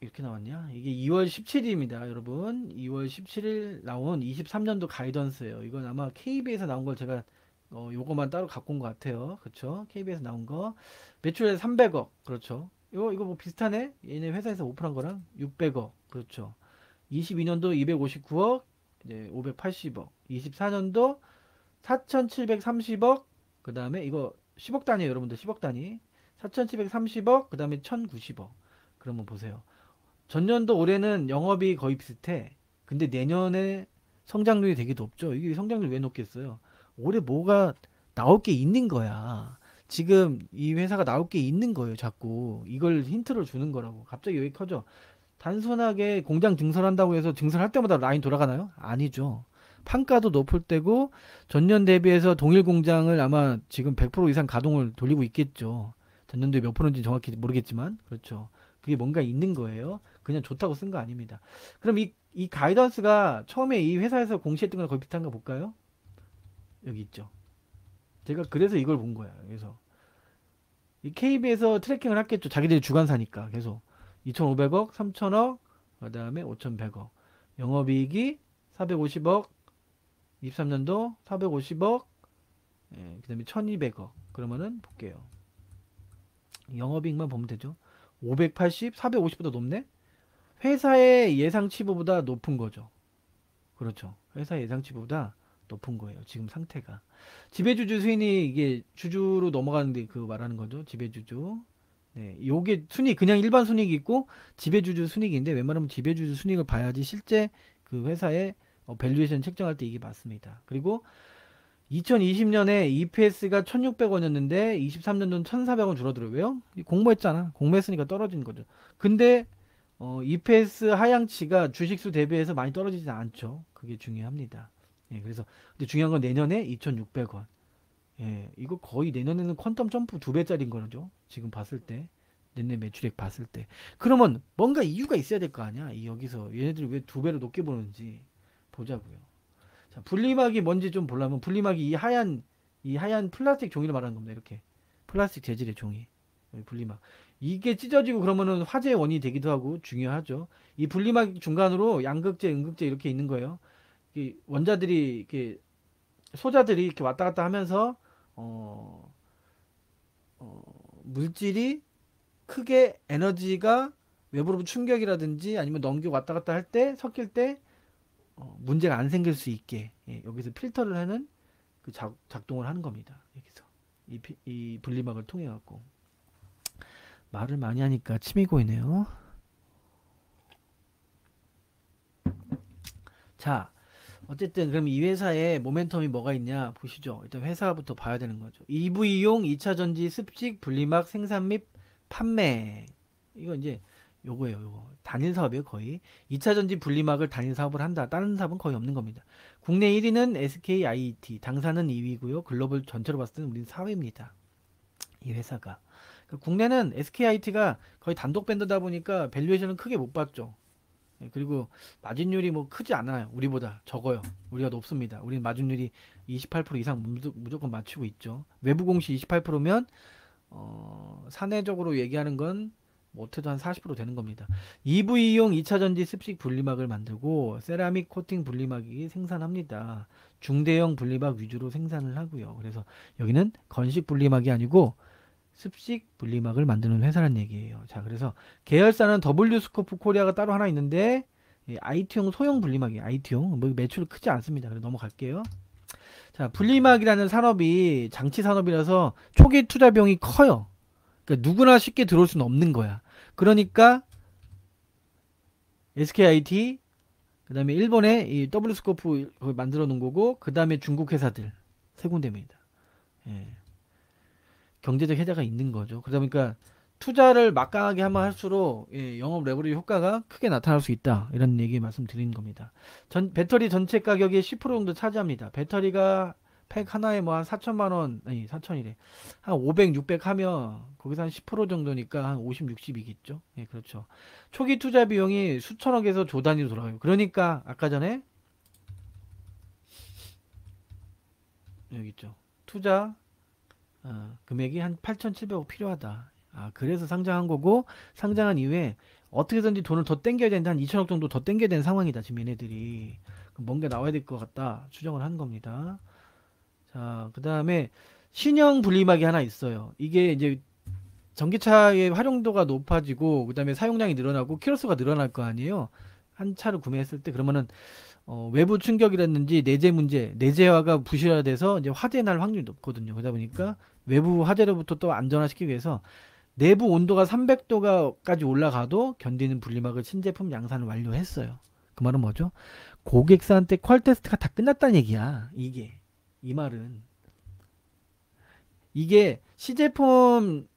이렇게 나왔냐? 이게 2월 17일입니다, 여러분. 2월 17일 나온 23년도 가이던스예요. 이건 아마 KB에서 나온 걸 제가 요거만 따로 갖고 온 것 같아요. 그렇죠? KB에서 나온 거. 매출에 300억. 그렇죠? 이거 뭐 비슷하네? 얘네 회사에서 오픈한 거랑 600억. 그렇죠? 22년도 259억, 이제 580억. 24년도 4,730억. 그다음에 이거 10억 단위에요, 여러분들. 10억 단위. 4,730억, 그다음에 1,090억. 그러면 보세요. 전년도 올해는 영업이 거의 비슷해. 근데 내년에 성장률이 되게 높죠. 이게 성장률 왜 높겠어요? 올해 뭐가 나올 게 있는 거야. 지금 이 회사가 나올 게 있는 거예요. 자꾸 이걸 힌트를 주는 거라고. 갑자기 왜 커져? 단순하게 공장 증설한다고 해서 증설할 때마다 라인 돌아가나요? 아니죠. 판가도 높을 때고 전년 대비해서 동일 공장을 아마 지금 100% 이상 가동을 돌리고 있겠죠. 전년도에 몇 프로인지 정확히 모르겠지만 그렇죠. 그게 뭔가 있는 거예요. 그냥 좋다고 쓴 거 아닙니다. 그럼 이 가이던스가 처음에 이 회사에서 공시했던 거랑 거의 비슷한 거 볼까요? 여기 있죠. 제가 그래서 이걸 본 거야. 그래서 이 KB에서 트래킹을 했겠죠. 자기들이 주관사니까 계속 2,500억, 3,000억, 그다음에 5,100억. 영업이익이 450억, 23년도 450억, 예, 그다음에 1,200억. 그러면은 볼게요. 영업이익만 보면 되죠. 580, 450보다 높네? 회사의 예상치보다 높은 거죠. 그렇죠. 회사 예상치보다 높은 거예요. 지금 상태가. 지배주주 수익이 이게 주주로 넘어가는데 그 말하는 거죠. 지배주주. 네, 요게 순익 그냥 일반 순익이 있고 지배주주 순익인데 웬만하면 지배주주 순익을 봐야지 실제 그 회사의 밸류에이션 책정할 때 이게 맞습니다. 그리고 2020년에 EPS가 1,600원이었는데 23년도는 1,400원 줄어들어요. 왜요? 공모했잖아. 공모했으니까 떨어진 거죠. 근데 EPS 하향치가 주식수 대비해서 많이 떨어지지 않죠. 그게 중요합니다. 예, 그래서 근데 중요한 건 내년에 2,600원. 예, 이거 거의 내년에는 퀀텀 점프 2배짜리인 거죠. 지금 봤을 때. 내년 매출액 봤을 때. 그러면 뭔가 이유가 있어야 될 거 아니야. 여기서 얘네들이 왜 2배로 높게 보는지 보자고요. 자, 분리막이 뭔지 좀 보려면 분리막이 이 하얀 플라스틱 종이를 말하는 겁니다. 이렇게. 플라스틱 재질의 종이. 여기 분리막. 이게 찢어지고 그러면은 화재의 원인이 되기도 하고 중요하죠. 이 분리막 중간으로 양극재, 음극재 이렇게 있는 거예요. 이 원자들이 이렇게 소자들이 이렇게 왔다 갔다 하면서 어, 물질이 크게 에너지가 외부로 충격이라든지 아니면 넘겨 왔다 갔다 할 때 섞일 때 문제가 안 생길 수 있게 여기서 필터를 하는 그 작동을 하는 겁니다. 여기서 이 분리막을 통해 갖고 말을 많이 하니까 침이 고이네요. 자, 어쨌든 그럼 이 회사에 모멘텀이 뭐가 있냐 보시죠. 일단 회사부터 봐야 되는 거죠. EV용 2차 전지 습식 분리막 생산 및 판매. 이거 이제 요거예요. 요거. 단일 사업이에요, 거의. 2차 전지 분리막을 단일 사업을 한다. 다른 사업은 거의 없는 겁니다. 국내 1위는 SKIT, 당사는 2위고요. 글로벌 전체로 봤을 때는 우리는 4위입니다. 이 회사가. 그러니까 국내는 SKIT가 거의 단독 밴드다 보니까 밸류에이션은 크게 못 받죠. 예, 그리고 마진율이 뭐 크지 않아요. 우리보다 적어요. 우리가 높습니다. 우리는 마진율이 28% 이상 무조건 맞추고 있죠. 외부 공시 28%면 사내적으로 얘기하는 건 못해도 한 40% 되는 겁니다. EV용 2차 전지 습식 분리막을 만들고 세라믹 코팅 분리막이 생산합니다. 중대형 분리막 위주로 생산을 하고요. 그래서 여기는 건식 분리막이 아니고 습식 분리막을 만드는 회사란 얘기예요. 자, 그래서 계열사는 W스코프 코리아가 따로 하나 있는데 IT용 소형 분리막이에요. IT용 뭐 매출 크지 않습니다. 그래서 넘어갈게요. 자, 분리막이라는 산업이 장치 산업이라서 초기 투자 비용이 커요. 그러니까 누구나 쉽게 들어올 수는 없는 거야. 그러니까 SKIT 그다음에 일본의 이 W스코프 만들어 놓은 거고 그다음에 중국 회사들 세 군데입니다. 예. 경제적 혜자가 있는 거죠. 그러다 보니까 투자를 막강하게 하면 할수록 영업 레버리지 효과가 크게 나타날 수 있다. 이런 얘기 말씀드리는 겁니다. 배터리 전체 가격의 10% 정도 차지합니다. 배터리가 팩 하나에 뭐 한 4천만 원, 아니 4천이래. 한 500, 600 하면 거기서 한 10% 정도니까 한 50, 60이겠죠. 예, 그렇죠. 초기 투자 비용이 수천억에서 조 단위로 돌아가요. 그러니까 아까 전에 여기 있죠. 투자 금액이 한 8,700억 필요하다. 아, 그래서 상장한 거고 상장한 이후에 어떻게든지 돈을 더 땡겨야 되는데 한 2천억 정도 더 땡겨야 되는 상황이다. 지금 얘네들이. 뭔가 나와야 될 것 같다. 추정을 한 겁니다. 자, 그 다음에 신형 분리막이 하나 있어요. 이게 이제 전기차의 활용도가 높아지고 그다음에 사용량이 늘어나고 키로수가 늘어날 거 아니에요. 한 차를 구매했을 때 그러면은 외부 충격이라든지 내재 문제, 내재화가 부실화돼서 이제 화재 날 확률이 높거든요. 그러다 보니까 외부 화재로부터 또 안전화시키기 위해서 내부 온도가 300도가까지 올라가도 견디는 분리막을 신제품 양산을 완료했어요. 그 말은 뭐죠? 고객사한테 퀄 테스트가 다 끝났다는 얘기야. 이 말은 이게 시제품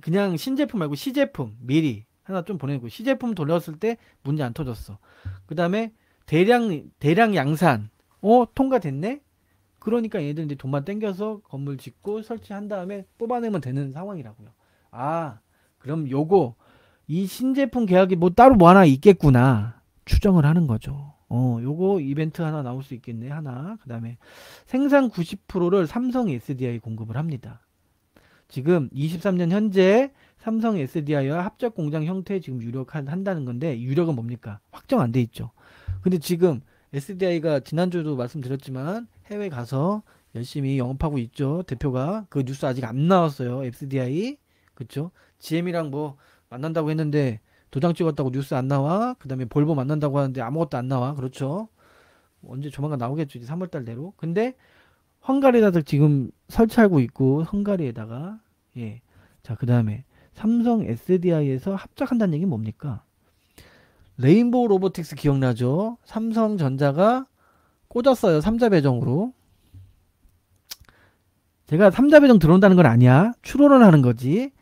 그냥 신제품 말고 시제품 미리 하나 좀 보내고 시제품 돌렸을 때 문제 안 터졌어. 그 다음에 대량 양산 통과됐네. 그러니까 얘들 이제 돈만 땡겨서 건물 짓고 설치한 다음에 뽑아내면 되는 상황이라고요. 아, 그럼 요거 이 신제품 계약이 뭐 따로 뭐 하나 있겠구나 추정을 하는 거죠. 요거 이벤트 하나 나올 수 있겠네 하나. 그 다음에 생산 90%를 삼성 SDI 공급을 합니다. 지금 23년 현재 삼성 SDI와 합작 공장 형태 지금 유력한다는 건데 유력은 뭡니까? 확정 안 돼 있죠. 근데 지금 SDI가 지난주도 말씀드렸지만 해외 가서 열심히 영업하고 있죠. 대표가 그 뉴스 아직 안 나왔어요. SDI 그쵸? GM이랑 뭐 만난다고 했는데 도장 찍었다고 뉴스 안 나와. 그 다음에 볼보 만난다고 하는데 아무것도 안 나와. 그렇죠? 언제 조만간 나오겠죠. 이제 3월달 내로. 근데 헝가리에다 지금 설치하고 있고 헝가리에다가 예. 자, 그다음에 삼성 SDI에서 합작한다는 얘기는 뭡니까? 레인보우 로보틱스 기억나죠? 삼성전자가 꽂았어요. 삼자 배정으로. 제가 삼자 배정 들어온다는 건 아니야. 추론을 하는 거지.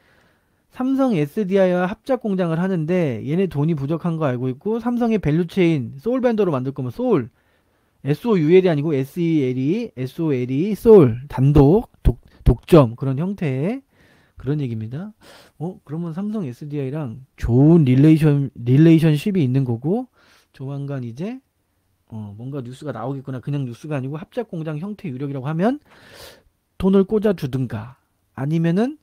삼성 SDI와 합작 공장을 하는데 얘네 돈이 부족한 거 알고 있고 삼성의 밸류체인 소울 밴더로 만들 거면 소울 SOUL이 아니고 SELE, SOLE, 소울 단독 독점 그런 형태의 그런 얘기입니다. 그러면 삼성 SDI랑 좋은 릴레이션십이 있는 거고 조만간 이제 뭔가 뉴스가 나오겠구나. 그냥 뉴스가 아니고 합작 공장 형태 유력이라고 하면 돈을 꽂아 주든가 아니면은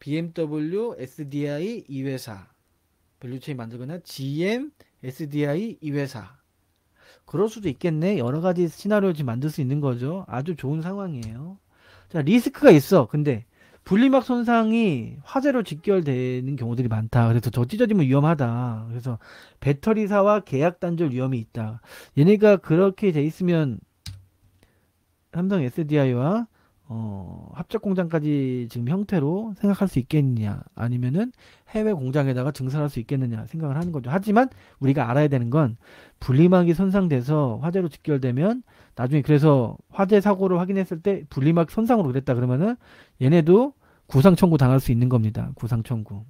BMW SDI 이 회사 밸류체인 만들거나 GM SDI 이 회사 그럴 수도 있겠네. 여러 가지 시나리오 지금 만들 수 있는 거죠. 아주 좋은 상황이에요. 자, 리스크가 있어. 근데 분리막 손상이 화재로 직결되는 경우들이 많다. 그래서 저 찢어지면 위험하다. 그래서 배터리사와 계약 단절 위험이 있다. 얘네가 그렇게 돼 있으면 삼성 SDI와 합작 공장까지 지금 형태로 생각할 수 있겠느냐 아니면은 해외 공장에다가 증설할 수 있겠느냐 생각을 하는 거죠. 하지만 우리가 알아야 되는 건 분리막이 손상돼서 화재로 직결되면 나중에 그래서 화재 사고를 확인했을 때 분리막 손상으로 그랬다 그러면은 얘네도 구상 청구 당할 수 있는 겁니다. 구상 청구.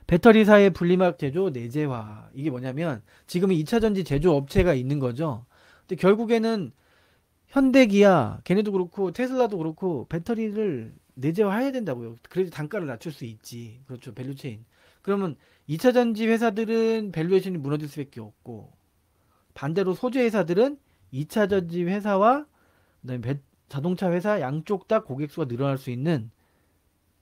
배터리사의 분리막 제조 내재화 이게 뭐냐면 지금 2차전지 제조 업체가 있는 거죠. 근데 결국에는 현대기아 걔네도 그렇고 테슬라도 그렇고 배터리를 내재화해야 된다고요. 그래서 단가를 낮출 수 있지. 그렇죠. 밸류체인. 그러면 2차 전지 회사들은 밸류에이션이 무너질 수밖에 없고 반대로 소재 회사들은 2차 전지 회사와 그다음에 자동차 회사 양쪽 다 고객 수가 늘어날 수 있는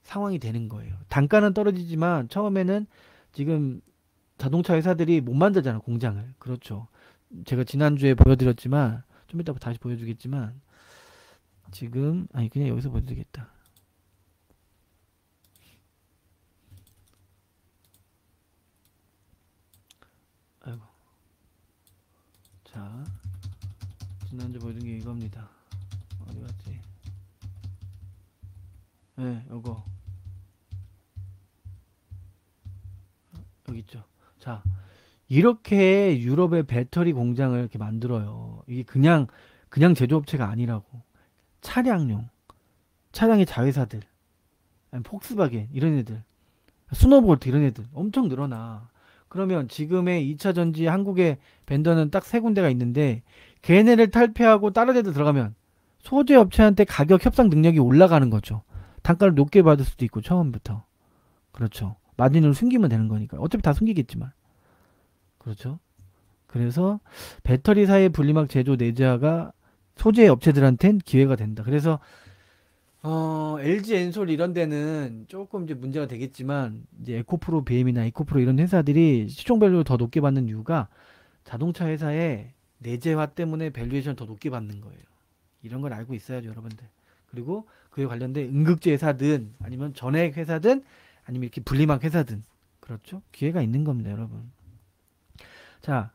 상황이 되는 거예요. 단가는 떨어지지만 처음에는 지금 자동차 회사들이 못 만들잖아 공장을. 그렇죠. 제가 지난주에 보여드렸지만 좀 이따 다시 보여주겠지만 지금 아니 그냥 여기서 보여드리겠다. 아이고. 자, 지난주 보여준 게 이겁니다. 어디 갔지? 네, 요거 여기 있죠. 자, 이렇게 유럽의 배터리 공장을 이렇게 만들어요. 이게 그냥 제조업체가 아니라고. 차량용, 차량의 자회사들, 아니 폭스바겐 이런 애들, 스노볼트 이런 애들 엄청 늘어나. 그러면 지금의 2차 전지 한국의 벤더는 딱 세 군데가 있는데 걔네를 탈피하고 다른 데도 들어가면 소재 업체한테 가격 협상 능력이 올라가는 거죠. 단가를 높게 받을 수도 있고 처음부터. 그렇죠. 마진을 숨기면 되는 거니까. 어차피 다 숨기겠지만. 그렇죠. 그래서 배터리사의 분리막 제조 내재화가 소재 업체들한텐 기회가 된다. 그래서 LG 엔솔 이런 데는 조금 이제 문제가 되겠지만 이제 에코프로 BM이나 에코프로 이런 회사들이 시총 밸류를 더 높게 받는 이유가 자동차 회사의 내재화 때문에 밸류에이션을 더 높게 받는 거예요. 이런 걸 알고 있어야죠, 여러분들. 그리고 그에 관련된 응급제 회사든 아니면 전액 회사든 아니면 이렇게 분리막 회사든 그렇죠? 기회가 있는 겁니다, 여러분. 자,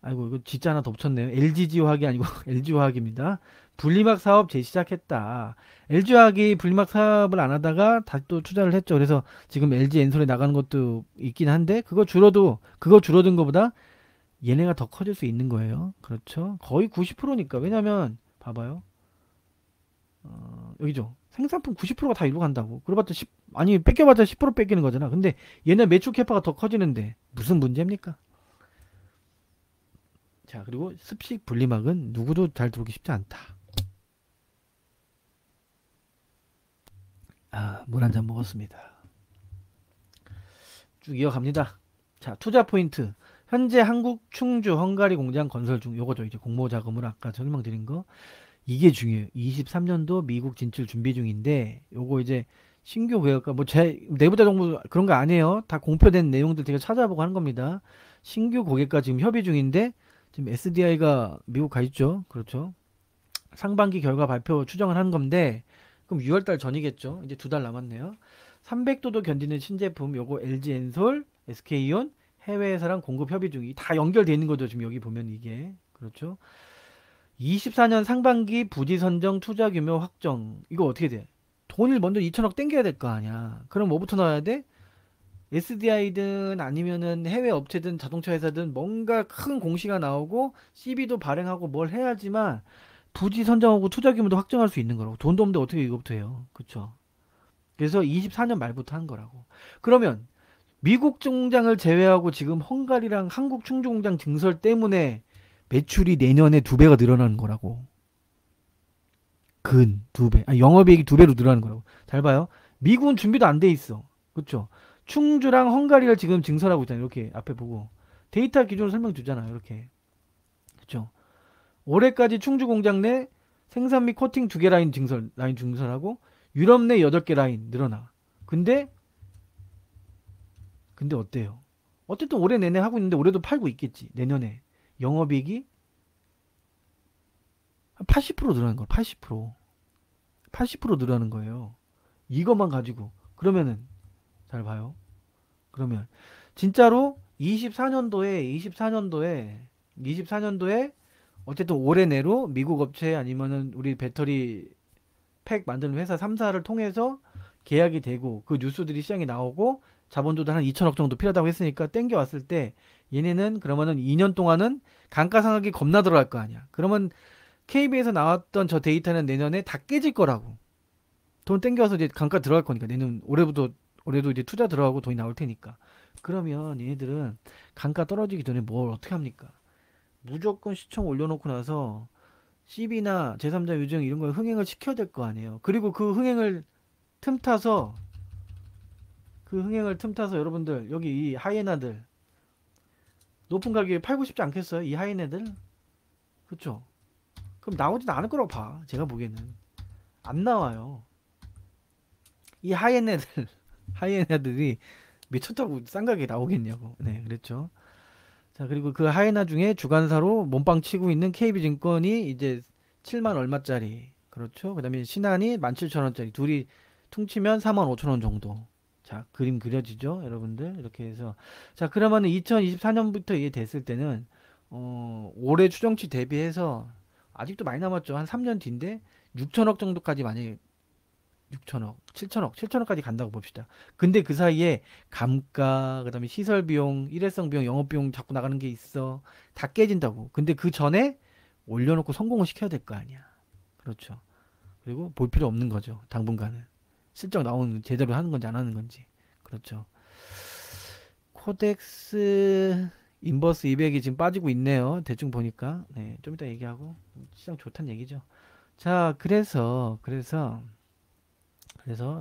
아이고 이거 진짜 하나 덮쳤네요. LG지화학이 아니고 LG화학입니다. 분리막 사업 재시작했다. LG화학이 분리막 사업을 안 하다가 다시 또 투자를 했죠. 그래서 지금 LG 엔솔에 나가는 것도 있긴 한데 그거 줄어든 것보다 얘네가 더 커질 수 있는 거예요. 그렇죠? 거의 90%니까. 왜냐면 봐봐요. 여기죠. 생산품 90%가 다 이리로 간다고. 그래봤자 아니 뺏겨봤자 10% 뺏기는 거잖아. 근데 얘네 매출 캐파가 더 커지는데 무슨 문제입니까? 자, 그리고 습식 분리막은 누구도 잘 들어오기 쉽지 않다. 물 한 잔 먹었습니다. 쭉 이어갑니다. 자, 투자 포인트. 현재 한국 충주 헝가리 공장 건설 중. 요거죠. 이제 공모 자금을 아까 설명드린 거. 이게 중요해요. 23년도 미국 진출 준비 중인데 요거 이제 신규 계약과 뭐 제 내부자 정보 그런 거 아니에요. 다 공표된 내용들 제가 찾아보고 하는 겁니다. 신규 고객과 지금 협의 중인데 지금 SDI가 미국 가 있죠. 그렇죠. 상반기 결과 발표 추정을 한 건데 그럼 6월달 전이겠죠. 이제 2달 남았네요. 300도도 견디는 신제품 요거 LG 엔솔, SK온 해외에서랑 공급 협의 중이 다 연결돼 있는 거죠. 지금 여기 보면 이게 그렇죠. 24년 상반기 부지 선정 투자 규모 확정. 이거 어떻게 돼? 돈을 먼저 2천억 땡겨야 될 거 아니야. 그럼 뭐부터 나와야 돼? SDI든 아니면은 해외 업체든 자동차 회사든 뭔가 큰 공시가 나오고 CB도 발행하고 뭘 해야지만 부지 선정하고 투자 규모도 확정할 수 있는 거라고. 돈도 없는데 어떻게 이것부터 해요? 그쵸? 그래서 24년 말부터 한 거라고. 그러면 미국 공장을 제외하고 지금 헝가리랑 한국 충주 공장 증설 때문에 매출이 내년에 2배가 늘어나는 거라고. 근 2배. 영업이익이 2배로 늘어나는 거라고. 잘 봐요. 미국은 준비도 안 돼 있어. 그쵸? 충주랑 헝가리를 지금 증설하고 있잖아요. 이렇게 앞에 보고. 데이터 기준으로 설명 주잖아요. 이렇게. 그쵸? 올해까지 충주 공장 내 생산 및 코팅 2개 라인 증설하고 유럽 내 8개 라인 늘어나. 근데 어때요? 어쨌든 올해 내내 하고 있는데 올해도 팔고 있겠지. 내년에 영업이익이 80% 늘어나는 거야. 80%. 80% 늘어나는 거예요. 이것만 가지고. 그러면은 잘 봐요. 그러면 진짜로 24년도에 어쨌든 올해 내로 미국 업체 아니면은 우리 배터리 팩 만드는 회사 3사를 통해서 계약이 되고 그 뉴스들이 시장에 나오고 자본조달 한 2천억 정도 필요하다고 했으니까 땡겨 왔을 때 얘네는 그러면은 2년 동안은 감가상각이 겁나 들어갈 거 아니야. 그러면 KB에서 나왔던 저 데이터는 내년에 다 깨질 거라고. 돈 땡겨서 이제 감가 들어갈 거니까 내년 올해도 이제 투자 들어가고 돈이 나올 테니까. 그러면 얘네들은 감가 떨어지기 전에 뭘 어떻게 합니까? 무조건 시총 올려놓고 나서 CB나 제3자 유증 이런 걸 흥행을 시켜야 될 거 아니에요. 그리고 틈타서 여러분들 여기 이 하이에나들 높은 가격에 팔고 싶지 않겠어요? 이 하이에나들? 그쵸? 그럼 나오지도 않을 거라고 봐. 제가 보기에는 안 나와요. 이 하이에나들이 미쳤다고 싼 가격에 나오겠냐고. 네, 그랬죠. 자, 그리고 그 하이에나 중에 주간사로 몸빵 치고 있는 KB증권이 이제 7만 얼마짜리. 그렇죠. 그 다음에 신한이 17,000원짜리. 둘이 퉁치면 4만 5천원 정도. 자, 그림 그려지죠? 여러분들. 이렇게 해서. 자, 그러면은 2024년부터 이게 됐을 때는, 올해 추정치 대비해서 아직도 많이 남았죠. 한 3년 뒤인데, 6천억 정도까지 만약에 6천억, 7천억까지 간다고 봅시다. 근데 그 사이에 감가, 그다음에 시설 비용, 일회성 비용, 영업 비용 자꾸 나가는 게 있어. 다 깨진다고. 근데 그 전에 올려놓고 성공을 시켜야 될 거 아니야. 그렇죠. 그리고 볼 필요 없는 거죠. 당분간은. 실적 나오는 제대로 하는 건지 안 하는 건지. 그렇죠. 코덱스 인버스 200이 지금 빠지고 있네요. 대충 보니까. 네, 좀 이따 얘기하고 시장 좋다는 얘기죠. 자, 그래서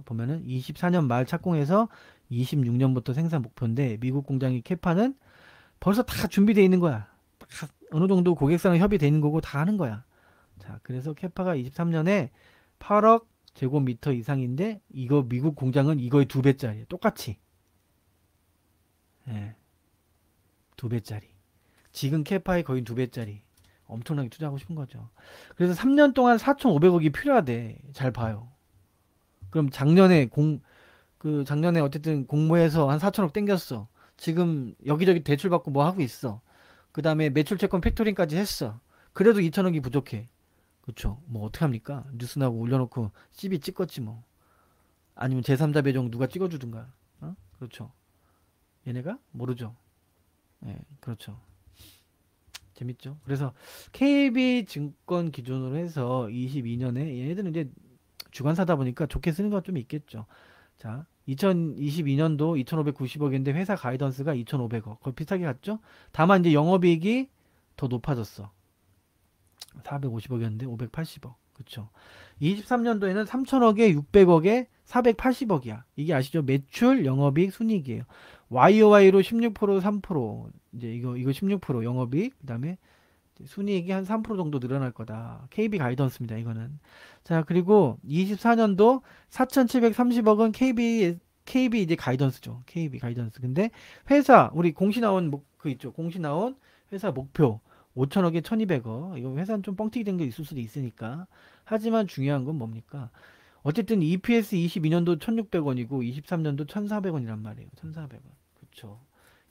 보면은 24년 말 착공해서 26년부터 생산 목표인데 미국 공장이 캐파는 벌써 다 준비되어 있는 거야. 다 어느 정도 고객사랑 협의되어 있는 거고 다 하는 거야. 자, 그래서 캐파가 23년에 8억 제곱미터 이상인데 이거 미국 공장은 이거의 두 배짜리. 똑같이. 예, 두 배짜리. 지금 캐파의 거의 두 배짜리. 엄청나게 투자하고 싶은 거죠. 그래서 3년 동안 4,500억이 필요하대. 잘 봐요. 그럼 작년에 어쨌든 공모해서 한 4천억 땡겼어. 지금 여기저기 대출 받고 뭐 하고 있어. 그 다음에 매출 채권 팩토링까지 했어. 그래도 2천억이 부족해. 그쵸? 뭐 어떡합니까? 뉴스 나고 올려놓고 CB 찍었지 뭐. 아니면 제3자 배정 누가 찍어주든가. 어? 그렇죠. 얘네가 모르죠. 예, 그렇죠. 재밌죠. 그래서 KB증권 기준으로 해서 22년에 얘네들은 이제 주관사다 보니까 좋게 쓰는 건 좀 있겠죠. 자, 2022년도 2,590억인데 회사 가이던스가 2,500억. 거의 비슷하게 갔죠? 다만 이제 영업이익이 더 높아졌어. 450억이었는데 580억. 그쵸? 23년도에는 3,000억에 600억에 480억이야. 이게 아시죠? 매출, 영업이익, 순이익이에요. YOY로 16%, 3%. 이제 이거 16% 영업이익, 그다음에 순이익이 한 3% 정도 늘어날 거다. KB 가이던스입니다. 이거는. 자, 그리고 24년도 4,730억은 KB 이제 가이던스죠. KB 가이던스. 근데 회사 우리 공시 나온 그 있죠. 공시 나온 회사 목표 5천억에 1,200억. 이거 회사는 좀 뻥튀기 된 게 있을 수도 있으니까. 하지만 중요한 건 뭡니까? 어쨌든 EPS 22년도 1,600원이고 23년도 1,400원이란 말이에요. 1,400원. 그쵸.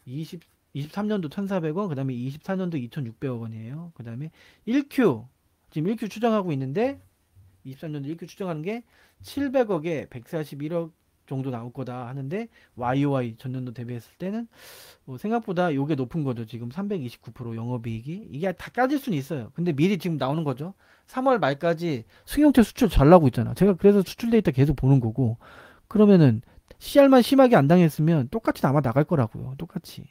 23년도 1,400원, 그 다음에 24년도 2,600억 원이에요. 그 다음에 1Q, 지금 1Q 추정하고 있는데, 23년도 1Q 추정하는 게 700억에 141억 정도 나올 거다 하는데, YOY 전년도 대비했을 때는 생각보다 요게 높은 거죠. 지금 329% 영업이익이. 이게 다 까질 수는 있어요. 근데 미리 지금 나오는 거죠. 3월 말까지 승용차 수출 잘 나오고 있잖아. 제가 그래서 수출 데이터 계속 보는 거고, 그러면은 CR만 심하게 안 당했으면 똑같이 아마 나갈 거라고요. 똑같이.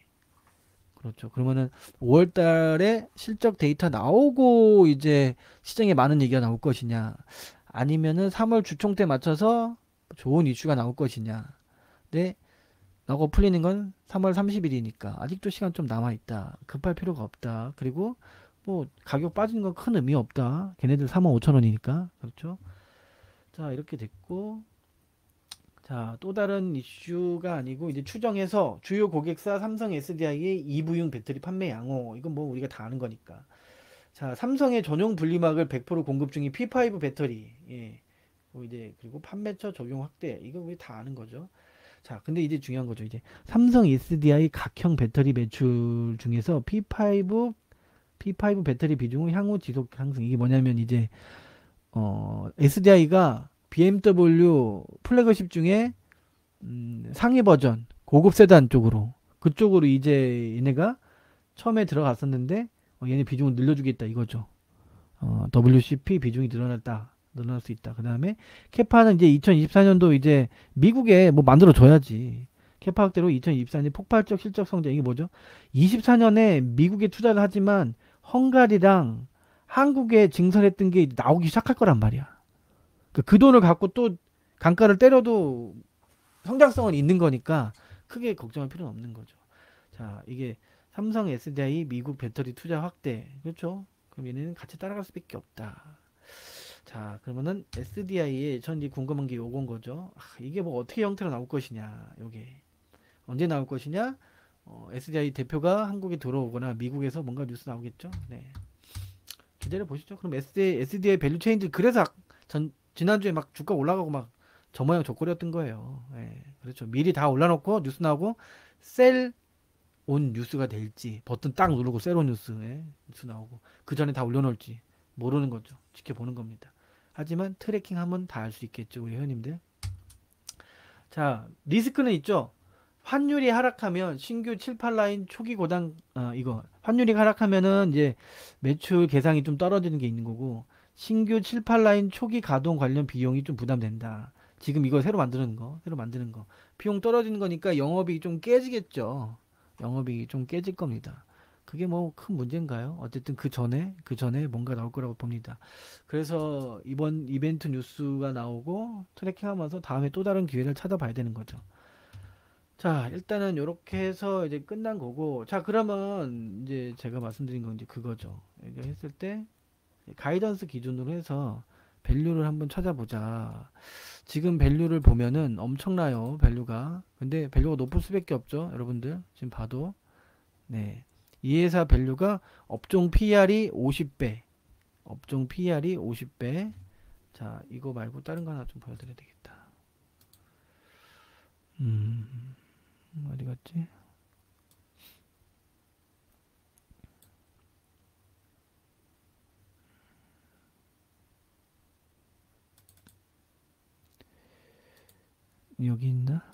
그렇죠. 그러면은 5월 달에 실적 데이터 나오고 이제 시장에 많은 얘기가 나올 것이냐, 아니면은 3월 주총 때 맞춰서 좋은 이슈가 나올 것이냐. 근데 나고 풀리는 건 3월 30일이니까 아직도 시간 좀 남아 있다. 급할 필요가 없다. 그리고 뭐 가격 빠지는 건 큰 의미 없다. 걔네들 4만 5천 원이니까. 그렇죠. 자, 이렇게 됐고, 자, 또 다른 이슈가 아니고 이제 추정해서 주요 고객사 삼성 SDI의 EV용 배터리 판매 양호. 이건 뭐 우리가 다 아는 거니까. 자, 삼성의 전용 분리막을 100% 공급 중인 P5 배터리. 예. 이제 그리고 판매처 적용 확대. 이거 우리 다 아는 거죠. 자, 근데 이제 중요한 거죠. 이제 삼성 SDI 각형 배터리 매출 중에서 P5 배터리 비중은 향후 지속 상승. 이게 뭐냐면 이제 SDI가 BMW 플래그십 중에 상위 버전 고급 세단 쪽으로 그쪽으로 이제 얘네가 처음에 들어갔었는데 얘네 비중을 늘려주겠다 이거죠. WCP 비중이 늘어날 수 있다. 그 다음에 캐파는 이제 2024년도 이제 미국에 뭐 만들어 줘야지. 캐파 확대로 2024년 폭발적 실적 성장. 이게 뭐죠? 24년에 미국에 투자를 하지만 헝가리랑 한국에 증설했던 게 나오기 시작할 거란 말이야. 그 돈을 갖고 또 강가를 때려도 성장성은 있는 거니까 크게 걱정할 필요는 없는 거죠. 자, 이게 삼성 SDI 미국 배터리 투자 확대. 그렇죠? 그럼 얘네는 같이 따라갈 수밖에 없다. 자, 그러면은 SDI에 전 이제 궁금한 게 요건 거죠. 이게 뭐 어떻게 형태로 나올 것이냐. 요게 언제 나올 것이냐? SDI 대표가 한국에 들어오거나 미국에서 뭔가 뉴스 나오겠죠. 네. 기다려 보시죠. 그럼 SDI 밸류 체인들 그래서 지난주에 막 주가 올라가고 막 저 모양 저 꼴이었던 거예요. 예, 그렇죠. 미리 다 올려놓고 뉴스 나오고 셀 온 뉴스가 될지 버튼 딱 누르고 셀 온 뉴스 나오고 그 전에 다 올려놓을지 모르는 거죠. 지켜보는 겁니다. 하지만 트래킹하면 다 알 수 있겠죠, 우리 회원님들. 자, 리스크는 있죠. 환율이 하락하면 신규 7, 8라인 초기 고당 이거 환율이 하락하면은 이제 매출 계상이 좀 떨어지는 게 있는 거고 신규 7, 8라인 초기 가동 관련 비용이 좀 부담된다. 지금 이거 새로 만드는 거 비용 떨어지는 거니까 영업이익이 좀 깨지겠죠. 영업이익이 좀 깨질 겁니다. 그게 뭐 큰 문제인가요? 어쨌든 그 전에 뭔가 나올 거라고 봅니다. 그래서 이번 이벤트 뉴스가 나오고 트래킹하면서 다음에 또 다른 기회를 찾아봐야 되는 거죠. 자, 일단은 이렇게 해서 이제 끝난 거고, 자, 그러면 이제 제가 말씀드린 건 이제 그거죠. 이제 했을 때 가이던스 기준으로 해서 밸류를 한번 찾아보자. 지금 밸류를 보면은 엄청나요, 밸류가. 근데 밸류가 높을 수밖에 없죠, 여러분들. 지금 봐도. 네. 이 회사 밸류가 업종 PR이 50배. 업종 PR이 50배. 자, 이거 말고 다른 거 하나 좀 보여드려야 되겠다. 음, 어디 갔지? 여기 있나?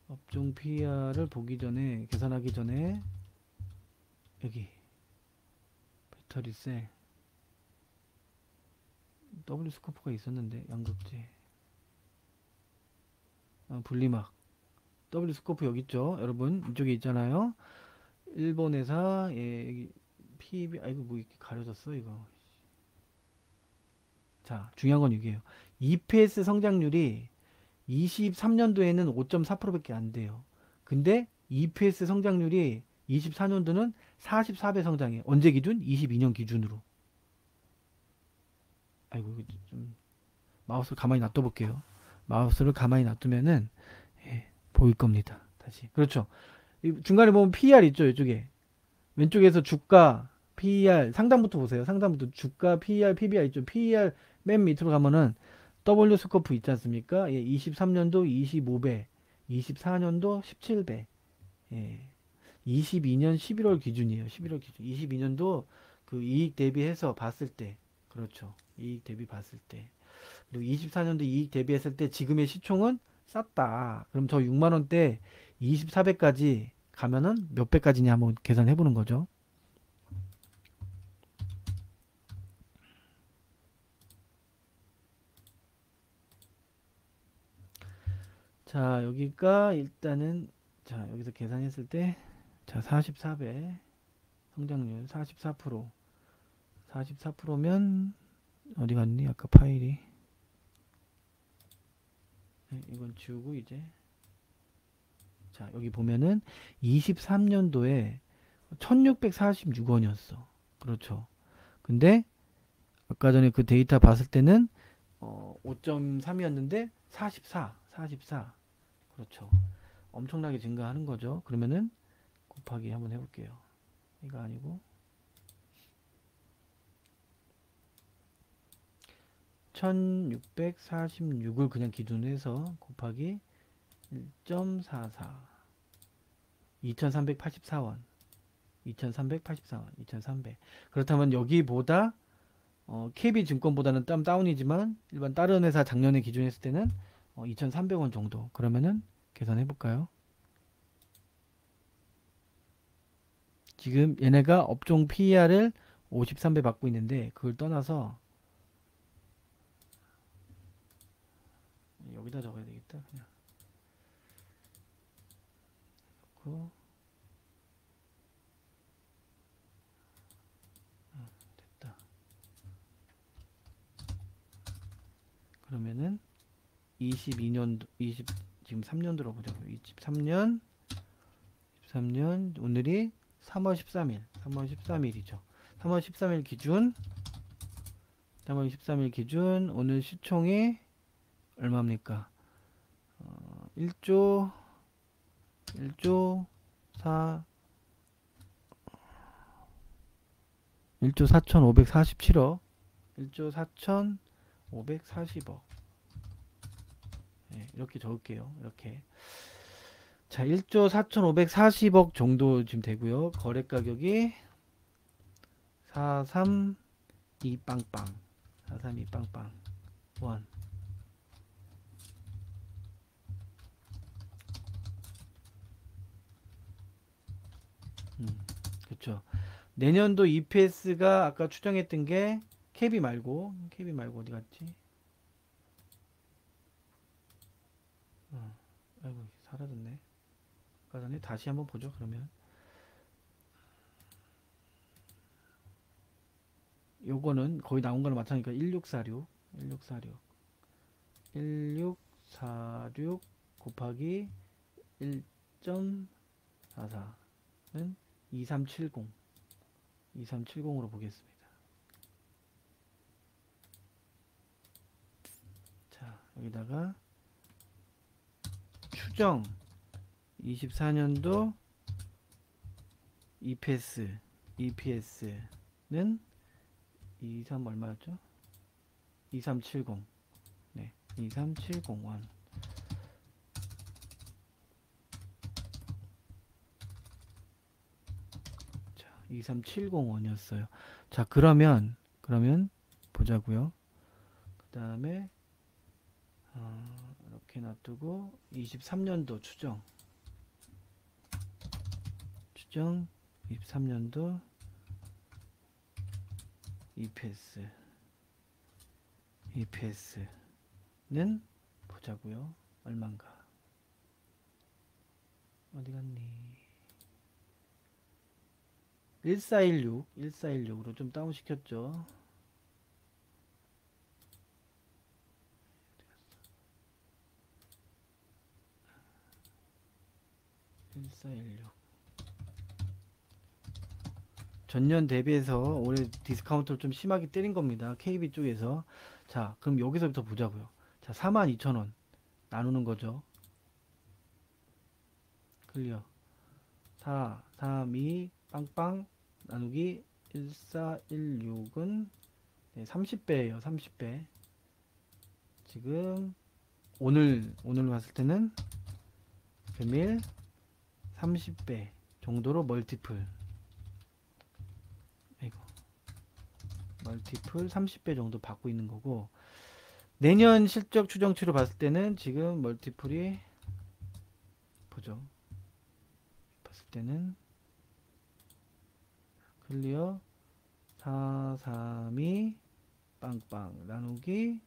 업종 PR을 보기 전에, 계산하기 전에, 여기, 배터리셀, W 스코프가 있었는데, 양극재, 분리막, W 스코프 여기 있죠? 여러분, 이쪽에 있잖아요? 일본 회사, 예, 여기, PB, 아이고, 뭐 이렇게 가려졌어, 이거. 자, 중요한 건 이게요. EPS 성장률이 23년도에는 5.4%밖에 안 돼요. 근데 EPS 성장률이 24년도는 44배 성장해. 언제 기준? 22년 기준으로. 아이고, 이거 좀 마우스를 가만히 놔둬 볼게요. 마우스를 가만히 놔두면은 예, 보일 겁니다. 다시. 그렇죠. 중간에 보면 PER 있죠, 이쪽에. 왼쪽에서 주가, PER, 상단부터 보세요. 상단부터 주가, PER, PBR 있죠. PER 맨 밑으로 가면은 W 스코프 있지 않습니까? 예, 23년도 25배, 24년도 17배, 예, 22년 11월 기준이에요. 11월 기준. 22년도 그 이익 대비해서 봤을 때, 그렇죠. 이익 대비 봤을 때. 그리고 24년도 이익 대비했을 때 지금의 시총은 쌌다. 그럼 저 6만 원대 24배까지 가면은 몇 배까지냐 한번 계산해 보는 거죠. 자, 여기가 일단은 자, 여기서 계산했을 때 자, 44배 성장률 44%. 44%면 어디 갔니? 아까 파일이. 네, 이건 지우고 이제 자, 여기 보면은 23년도에 1646원이었어. 그렇죠. 근데 아까 전에 그 데이터 봤을 때는 5.3이었는데 44. 그렇죠. 엄청나게 증가하는 거죠. 그러면은 곱하기 한번 해볼게요. 이거 아니고 1646을 그냥 기준으로 해서 곱하기 1.44 2384원 2384원 2300 그렇다면 여기보다 KB증권보다는 좀 다운이지만 일반 다른 회사 작년에 기준했을 때는 2300원 정도 그러면은 계산해 볼까요? 지금 얘네가 업종 PER을 53배 받고 있는데 그걸 떠나서 여기다 적어야 되겠다. 그냥 넣고 됐다. 그러면은 22년도 20 지금 3년도로 보자고요. 23년 오늘이 3월 13일 3월 13일이죠. 3월 13일 기준 3월 13일 기준 오늘 시총이 얼마입니까? 1조 1조 4 1조 4,547억 1조 4,540억 네, 이렇게 적을게요. 이렇게 자 1조 4,540억 정도 지금 되고요. 거래 가격이 432 빵빵 432 빵빵 원 그렇죠. 내년도 EPS가 아까 추정했던 게 KB 말고 어디 갔지? 아이고 사라졌네. 아까 전에 다시 한번 보죠. 그러면 요거는 거의 나온 거랑 마찬가지니까 1646 1646 곱하기 1.44는 2370으로 보겠습니다. 자, 여기다가 추정 24년도 EPS는 23 얼마였죠? 2370. 네, 23701. 자, 23701이었어요. 자, 그러면 보자고요. 그 다음에 이렇게 놔두고 23년도 추정 23년도 EPS는 보자고요. 얼만가? 어디 갔니? 1416으로 좀 다운 시켰죠. 1416. 전년 대비해서 올해 디스카운트를 좀 심하게 때린 겁니다. KB 쪽에서. 자, 그럼 여기서부터 보자고요. 자, 42,000원 나누는 거죠. 클리어. 4, 3, 2, 빵빵 나누기 1416은 30배예요. 30배. 지금 오늘 봤을 때는 금일 30배 정도로 멀티플 30배 정도 받고 있는 거고, 내년 실적 추정치로 봤을 때는 지금 멀티플이 보죠. 봤을 때는 클리어 4, 3, 2 빵빵 나누기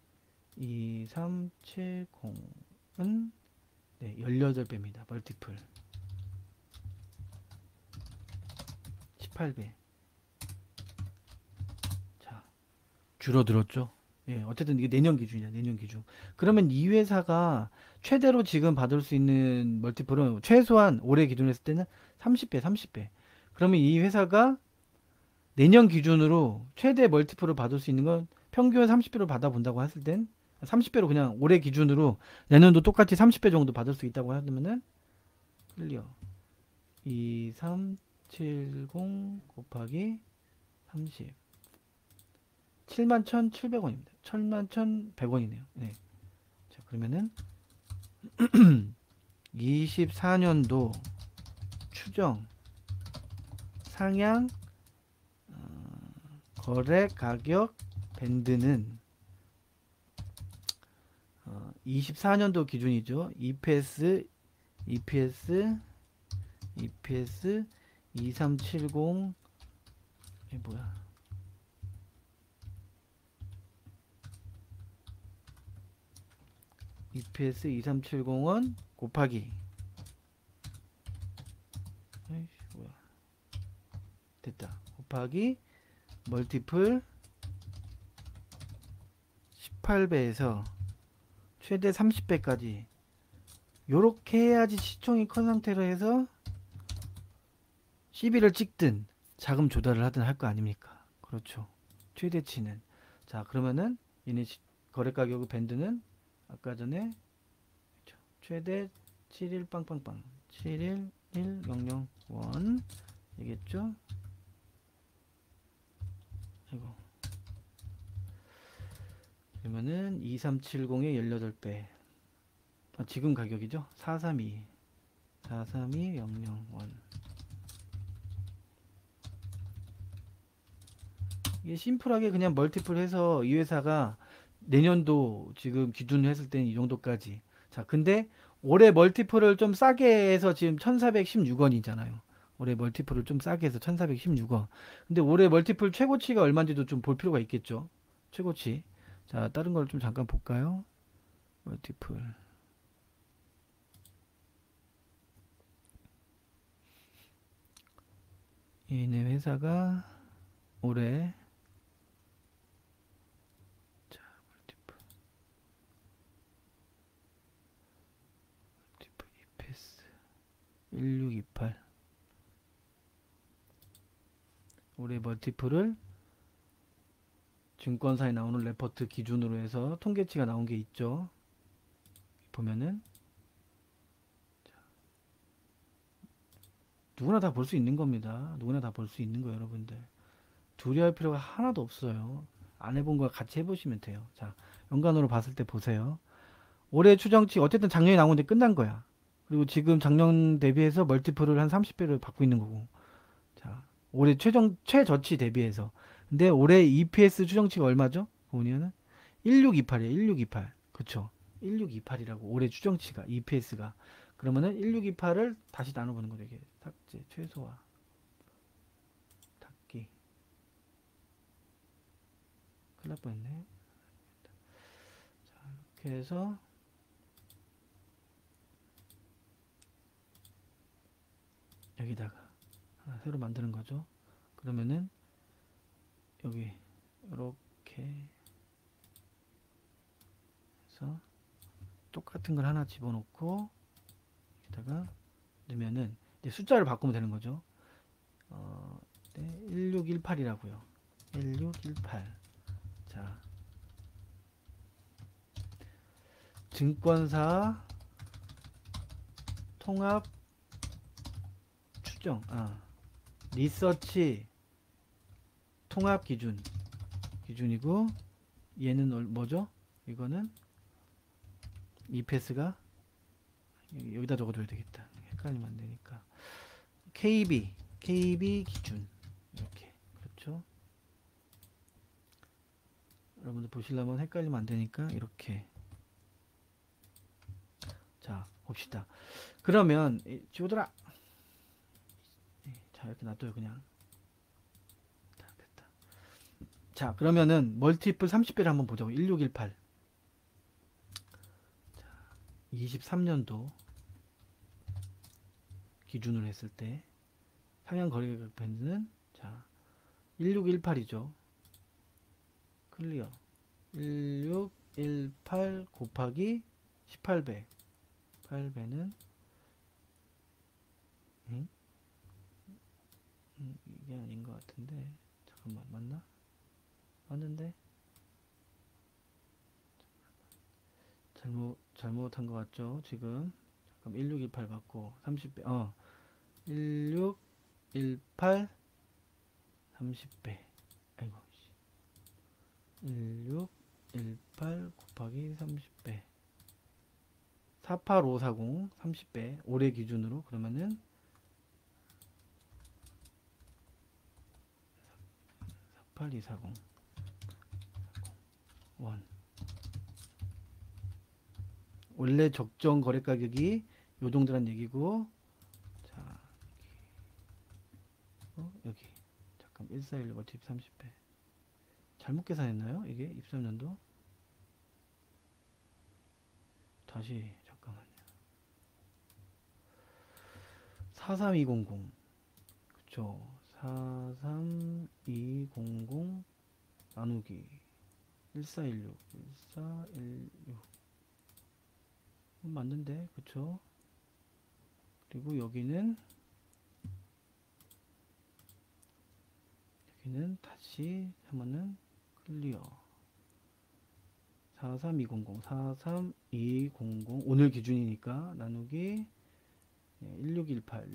2370은 18배입니다. 멀티플 18배. 자, 줄어들었죠. 예, 어쨌든 이게 내년 기준이야. 내년 기준. 그러면 이 회사가 최대로 지금 받을 수 있는 멀티플은 최소한 올해 기준으로 했을 때는 30배. 그러면 이 회사가 내년 기준으로 최대 멀티플을 받을 수 있는 건 평균 30배로 받아본다고 했을 땐 30배로 그냥 올해 기준으로 내년도 똑같이 30배 정도 받을 수 있다고 하면은 클리어 2370 곱하기 30 71,700원입니다. 71,100원이네요. 네. 자, 그러면은 24년도 추정 상향 거래 가격 밴드는 24년도 기준이죠. EPS 2370 이게 뭐야? EPS 2370원 곱하기 아이씨 뭐야 됐다 곱하기 멀티플 18배에서 최대 30배까지 요렇게 해야지 시총이 큰 상태로 해서 CB를 찍든 자금 조달을 하든 할 거 아닙니까? 그렇죠. 최대치는. 자, 그러면은 얘네 거래 가격 밴드는 아까 전에 최대 71 빵빵빵 71100원 이겠죠? 이거 그러면은 2370에 18배 지금 가격이죠? 43200원 이게 심플하게 그냥 멀티플 해서 이 회사가 내년도 지금 기준으로 했을 때는 이 정도까지. 자, 근데 올해 멀티플을 좀 싸게 해서 지금 1416원이잖아요. 올해 멀티플을 좀 싸게 해서 1416원. 근데 올해 멀티플 최고치가 얼마인지도 좀 볼 필요가 있겠죠. 최고치. 자, 다른 걸 좀 잠깐 볼까요? 멀티플. 얘네 회사가 올해 자, 멀티플 EPS 1628 올해 멀티플을 증권사에 나오는 레포트 기준으로 해서 통계치가 나온 게 있죠. 보면은 누구나 다 볼 수 있는 겁니다. 누구나 다 볼 수 있는 거예요, 여러분들. 두려워할 필요가 하나도 없어요. 안 해본 거 같이 해보시면 돼요. 자, 연간으로 봤을 때 보세요. 올해 추정치 어쨌든 작년에 나온 데 끝난 거야. 그리고 지금 작년 대비해서 멀티플을 한 30배를 받고 있는 거고. 자, 올해 최저치 대비해서. 근데 올해 EPS 추정치가 얼마죠? 보면은 1628이에요. 1628. 그쵸? 1628이라고 올해 추정치가 EPS가. 그러면은 1628을 다시 나눠보는 거죠. 이게 삭제, 최소화, 닫기. 큰일 날 뻔했네. 자, 이렇게 해서 여기다가 하나 새로 만드는 거죠. 그러면은 여기 이렇게 해서 똑같은 걸 하나 집어넣고 여기다가 넣으면은 이제 숫자를 바꾸면 되는 거죠. 네, 1618이라고요. 1618. 자, 증권사 통합 추정, 리서치 통합 기준이고 얘는 뭐죠? 이거는 EPS가 여기다 적어줘야 되겠다. 헷갈리면 안 되니까. KB 기준 이렇게 그렇죠? 여러분들 보시려면 헷갈리면 안 되니까 이렇게. 자, 봅시다. 그러면 지우더라. 자, 이렇게 놔둬요 그냥. 자, 됐다. 자, 그러면은 멀티플 30배를 한번 보자고. 1618. 자, 23년도 기준으로 했을 때 상향 거래가격 밴드는 자 1618이죠. 클리어 1618 곱하기 18배 8배는 이게 아닌 것 같은데 잠깐만 맞나? 맞는데 잘못한 것 같죠 지금. 잠깐 1618 받고 30배 1618 30배 아이고 1618 곱하기 30배 48540 30배 올해 기준으로 그러면은 48240 원 원래 적정 거래 가격이 요 정도란 얘기고. 자 여기 잠깐 1416 멀티플 30배 잘못 계산했나요? 이게 입사년도 다시 잠깐만요. 43200 그쵸. 43200 나누기 1416 맞는데 그쵸. 그리고 여기는 다시 하면은 클리어 43200 오늘 기준이니까 나누기 1618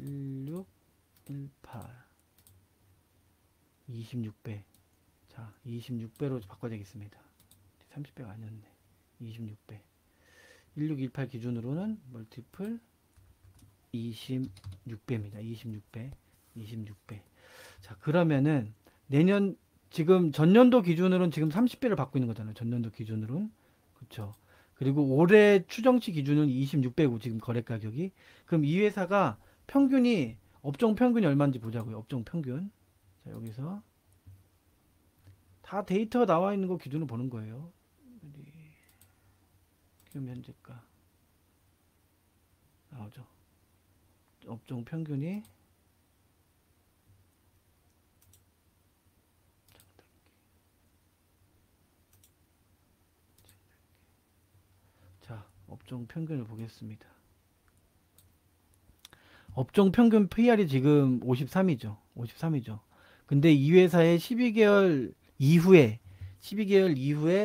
26배. 자 26배로 바꿔야 되겠습니다. 30배가 아니었네. 26배 1618 기준으로는 멀티플 26배입니다. 26배. 자, 그러면은 내년 지금 전년도 기준으로는 지금 30배를 받고 있는 거잖아요. 전년도 기준으로는. 그렇죠. 그리고 올해 추정치 기준은 26배고 지금 거래 가격이. 그럼 이 회사가 평균이 업종 평균이 얼마인지 보자고요. 업종 평균. 자, 여기서 다 데이터가 나와 있는 거 기준으로 보는 거예요. 기업 현재가 나오죠. 업종 평균이 업종 평균을 보겠습니다. 업종 평균 PR이 지금 53이죠. 53이죠. 근데 이 회사의 12개월 이후에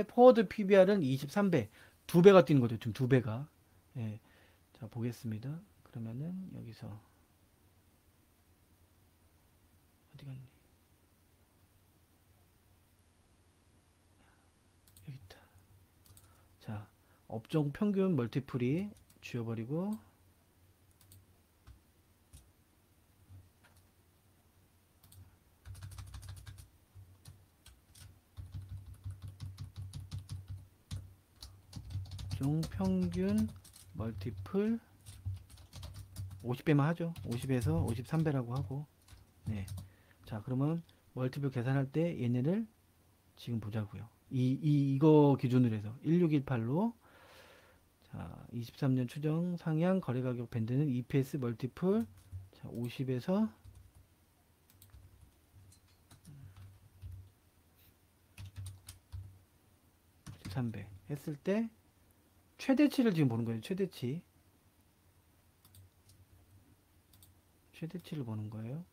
포워드 PBR은 23배. 두 배가 뛰는 거죠. 지금 두 배가. 예. 자, 보겠습니다. 그러면은 여기서 어디 갔니? 여기 있다. 자, 업종 평균 멀티플이 지워버리고 업종 평균 멀티플 50배만 하죠. 50에서 53배라고 하고. 네. 자, 그러면 멀티플 계산할 때 얘네를 지금 보자고요. 이거 기준으로 해서 1618로 자, 23년 추정 상향 거래 가격 밴드는 EPS 멀티플 자, 50에서 3배 했을 때 최대치를 지금 보는 거예요. 최대치를 보는 거예요.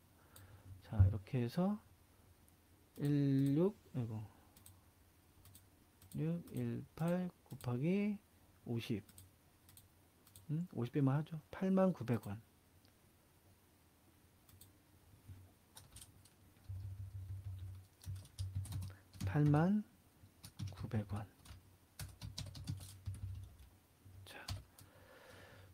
자, 이렇게 해서 618 곱하기 50 50배만 하죠. 89,000원. 89,000원. 자,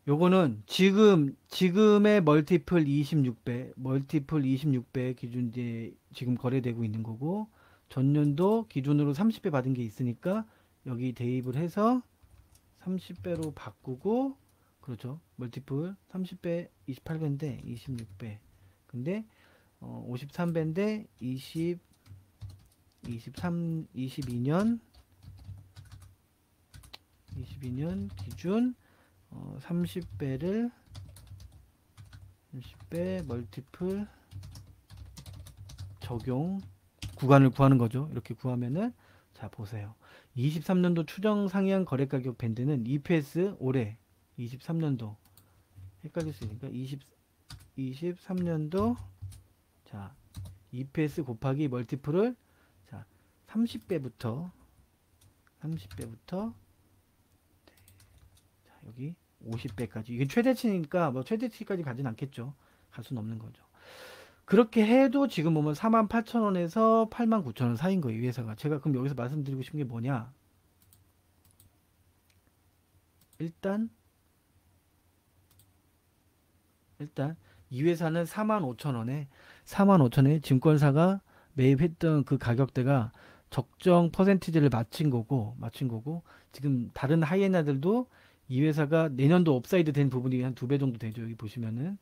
요거는 지금의 멀티플 26배 기준에 지금 거래되고 있는 거고, 전년도 기준으로 30배 받은 게 있으니까 여기 대입을 해서 30배로 바꾸고, 그렇죠. 멀티플 30배 28배인데 26배. 근데 53배인데 22년 기준 30배 멀티플 적용 구간을 구하는 거죠. 이렇게 구하면은 자, 보세요. 23년도 추정 상향 거래 가격 밴드는 EPS 올해 23년도 헷갈릴 수 있으니까 23년도 자, EPS 곱하기 멀티플을 자, 30배부터 자, 여기 50배까지. 이게 최대치니까 뭐 최대치까지 가진 않겠죠. 갈 수는 없는 거죠. 그렇게 해도 지금 보면 48,000원에서 89,000원 사이인 거예요. 이 회사가. 제가 그럼 여기서 말씀드리고 싶은 게 뭐냐? 일단 이 회사는 45,000원에 증권사가 매입했던 그 가격대가 적정 퍼센티지를 맞춘 거고 지금 다른 하이에나들도 이 회사가 내년도 업사이드 된 부분이 한 2배 정도 되죠. 여기 보시면은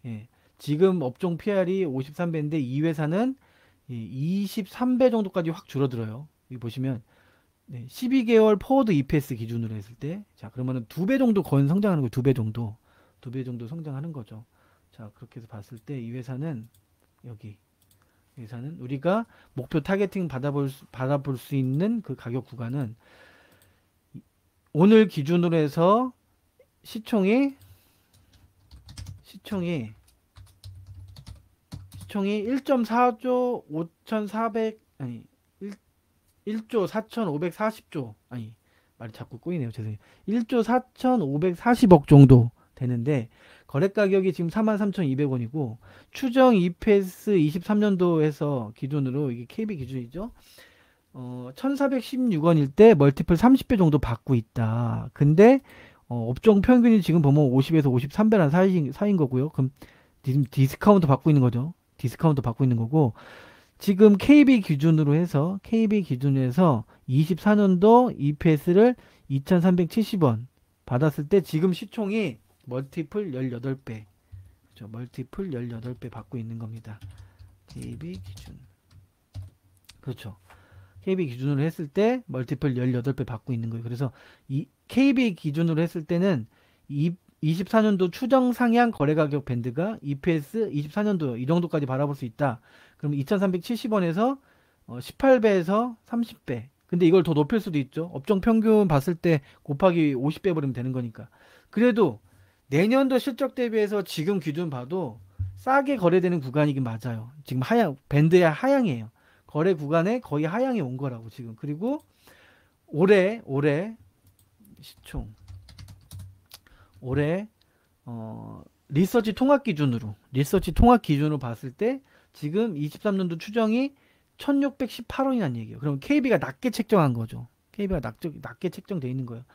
예. 지금 업종 PR이 53배인데 이 회사는 23배 정도까지 확 줄어들어요. 여기 보시면 12개월 포워드 EPS 기준으로 했을 때 자, 그러면은 2배 정도 거의 성장하는 거예요. 2배 정도 성장하는 거죠. 자, 그렇게 해서 봤을 때 이 회사는 여기 회사는 우리가 목표 타겟팅 받아볼 수 있는 그 가격 구간은 오늘 기준으로 해서 시총이 1.4조 5,400 아니 1조 4,540조 아니 말이 자꾸 꼬이네요. 죄송해요. 1조 4,540억 정도 되는데 거래 가격이 지금 43,200원이고 추정 EPS 23년도에서 기준으로 이게 KB 기준이죠. 1,416원일 때 멀티플 30배 정도 받고 있다. 근데 업종 평균이 지금 보면 50에서 53배란 사이인 거고요. 그럼 지금 디스카운트 받고 있는 거죠. 디스카운트 받고 있는 거고 지금 KB 기준으로 해서 24년도 EPS를 2,370원 받았을 때 지금 시총이 멀티플 18배 그렇죠. 멀티플 18배 받고 있는 겁니다. KB 기준 그렇죠. KB 기준으로 했을 때 멀티플 18배 받고 있는 거예요. 그래서 이 KB 기준으로 했을 때는 24년도 추정 상향 거래 가격 밴드가 EPS 24년도 이 정도까지 바라볼 수 있다. 그럼 2,370원에서 18배에서 30배 근데 이걸 더 높일 수도 있죠. 업종 평균 봤을 때 곱하기 50 빼버리면 되는 거니까. 그래도 내년도 실적 대비해서 지금 기준 봐도 싸게 거래되는 구간이긴 맞아요. 지금 하향, 밴드의 하향이에요. 거래 구간에 거의 하향이 온 거라고 지금. 그리고 올해 시총, 올해 리서치 통합 기준으로 봤을 때 지금 23년도 추정이 1618원이라는 얘기예요. 그럼 KB가 낮게 책정한 거죠. KB가 낮게 책정돼 있는 거예요.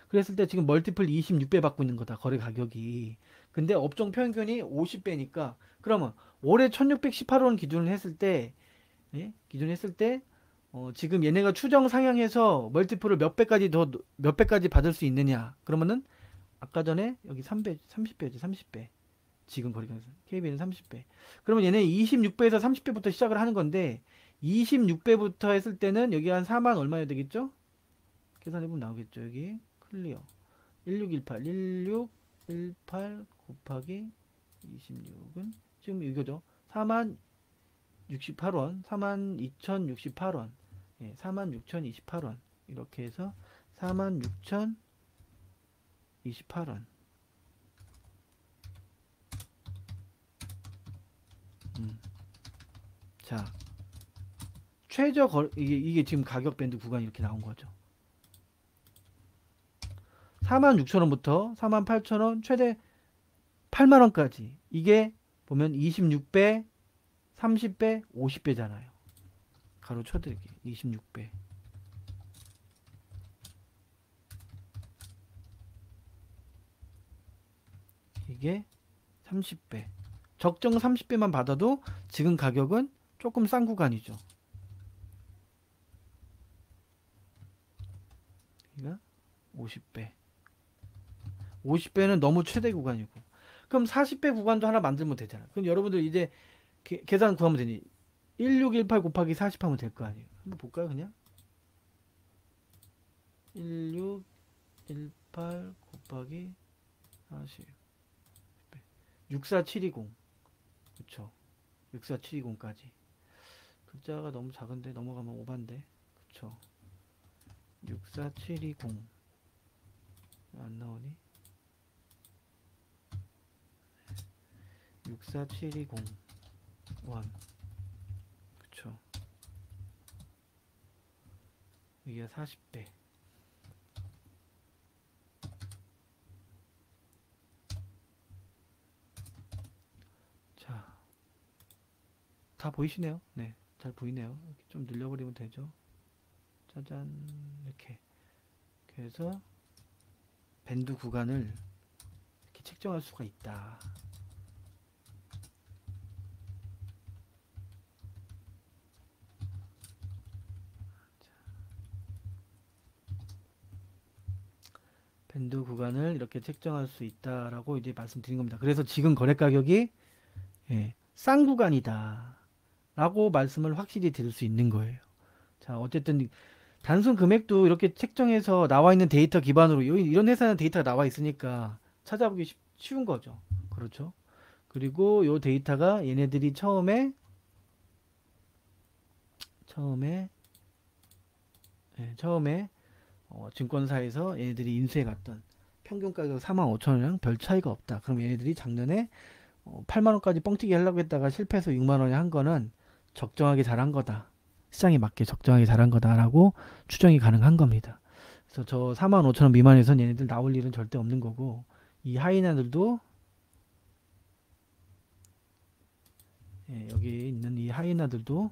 그랬을 때 지금 멀티플 26배 받고 있는 거다. 거래 가격이. 근데 업종 평균이 50배니까 그러면 올해 1618원 기준을 했을 때 예? 기준을 했을 때 지금 얘네가 추정 상향해서 멀티플을 몇 배까지 받을 수 있느냐? 그러면은 아까 전에 여기 3배, 30배지, 30배. 지금 거래가에서 KB는 30배. 그러면 얘네 26배에서 30배부터 시작을 하는 건데 26배부터 했을 때는 여기 한 4만 얼마야 되겠죠? 계산해보면 나오겠죠. 여기 클리어 1618 곱하기 26은 지금 이거죠. 4만 68원, 4만 2068원, 예, 4만 6028원 이렇게 해서 4만 6028원. 자, 이게 지금 가격 밴드 구간이 이렇게 나온 거죠. 46,000원부터 48,000원, 최대 8만원까지. 이게 보면 26배, 30배, 50배잖아요. 가로 쳐드릴게요. 26배. 이게 30배. 적정 30배만 받아도 지금 가격은 조금 싼 구간이죠. 그러니까 50배. 50배는 너무 최대 구간이고. 그럼 40배 구간도 하나 만들면 되잖아. 그럼 여러분들 이제 계산 구하면 되니 1618 곱하기 40 하면 될 거 아니에요. 한번 볼까요, 그냥? 1618 곱하기 40. 64720. 그쵸. 64720까지. 글자가 너무 작은데 넘어가면 오반데. 그쵸. 64720. 안 나오니? 64720 원. 그쵸. 이게 40배. 자, 다 보이시네요. 네, 잘 보이네요. 이렇게 좀 늘려버리면 되죠. 짜잔, 이렇게. 그래서 밴드 구간을 이렇게 책정할 수가 있다. 밴드 구간을 이렇게 책정할 수 있다라고 이제 말씀드린 겁니다. 그래서 지금 거래 가격이 싼 구간이다 라고 말씀을 확실히 드릴 수 있는 거예요. 자, 어쨌든 단순 금액도 이렇게 책정해서 나와 있는 데이터 기반으로 이런 회사는 데이터가 나와 있으니까 찾아보기 쉬운 거죠. 그렇죠. 그리고 요 데이터가 얘네들이 처음에 증권사에서 얘네들이 인수해 갔던 평균 가격 45,000원이랑 별 차이가 없다. 그럼 얘네들이 작년에 8만원까지 뻥튀기 하려고 했다가 실패해서 6만원에 한 거는 적정하게 잘한 거다. 시장에 맞게 적정하게 잘한 거다라고 추정이 가능한 겁니다. 그래서 저 45,000원 미만에선 얘네들 나올 일은 절대 없는 거고, 이 하이나들도 여기 있는 이 하이나들도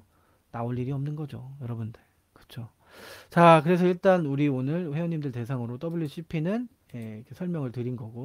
나올 일이 없는 거죠, 여러분들. 그쵸? 자, 그래서 일단 우리 오늘 회원님들 대상으로 WCP는 이렇게 설명을 드린 거고,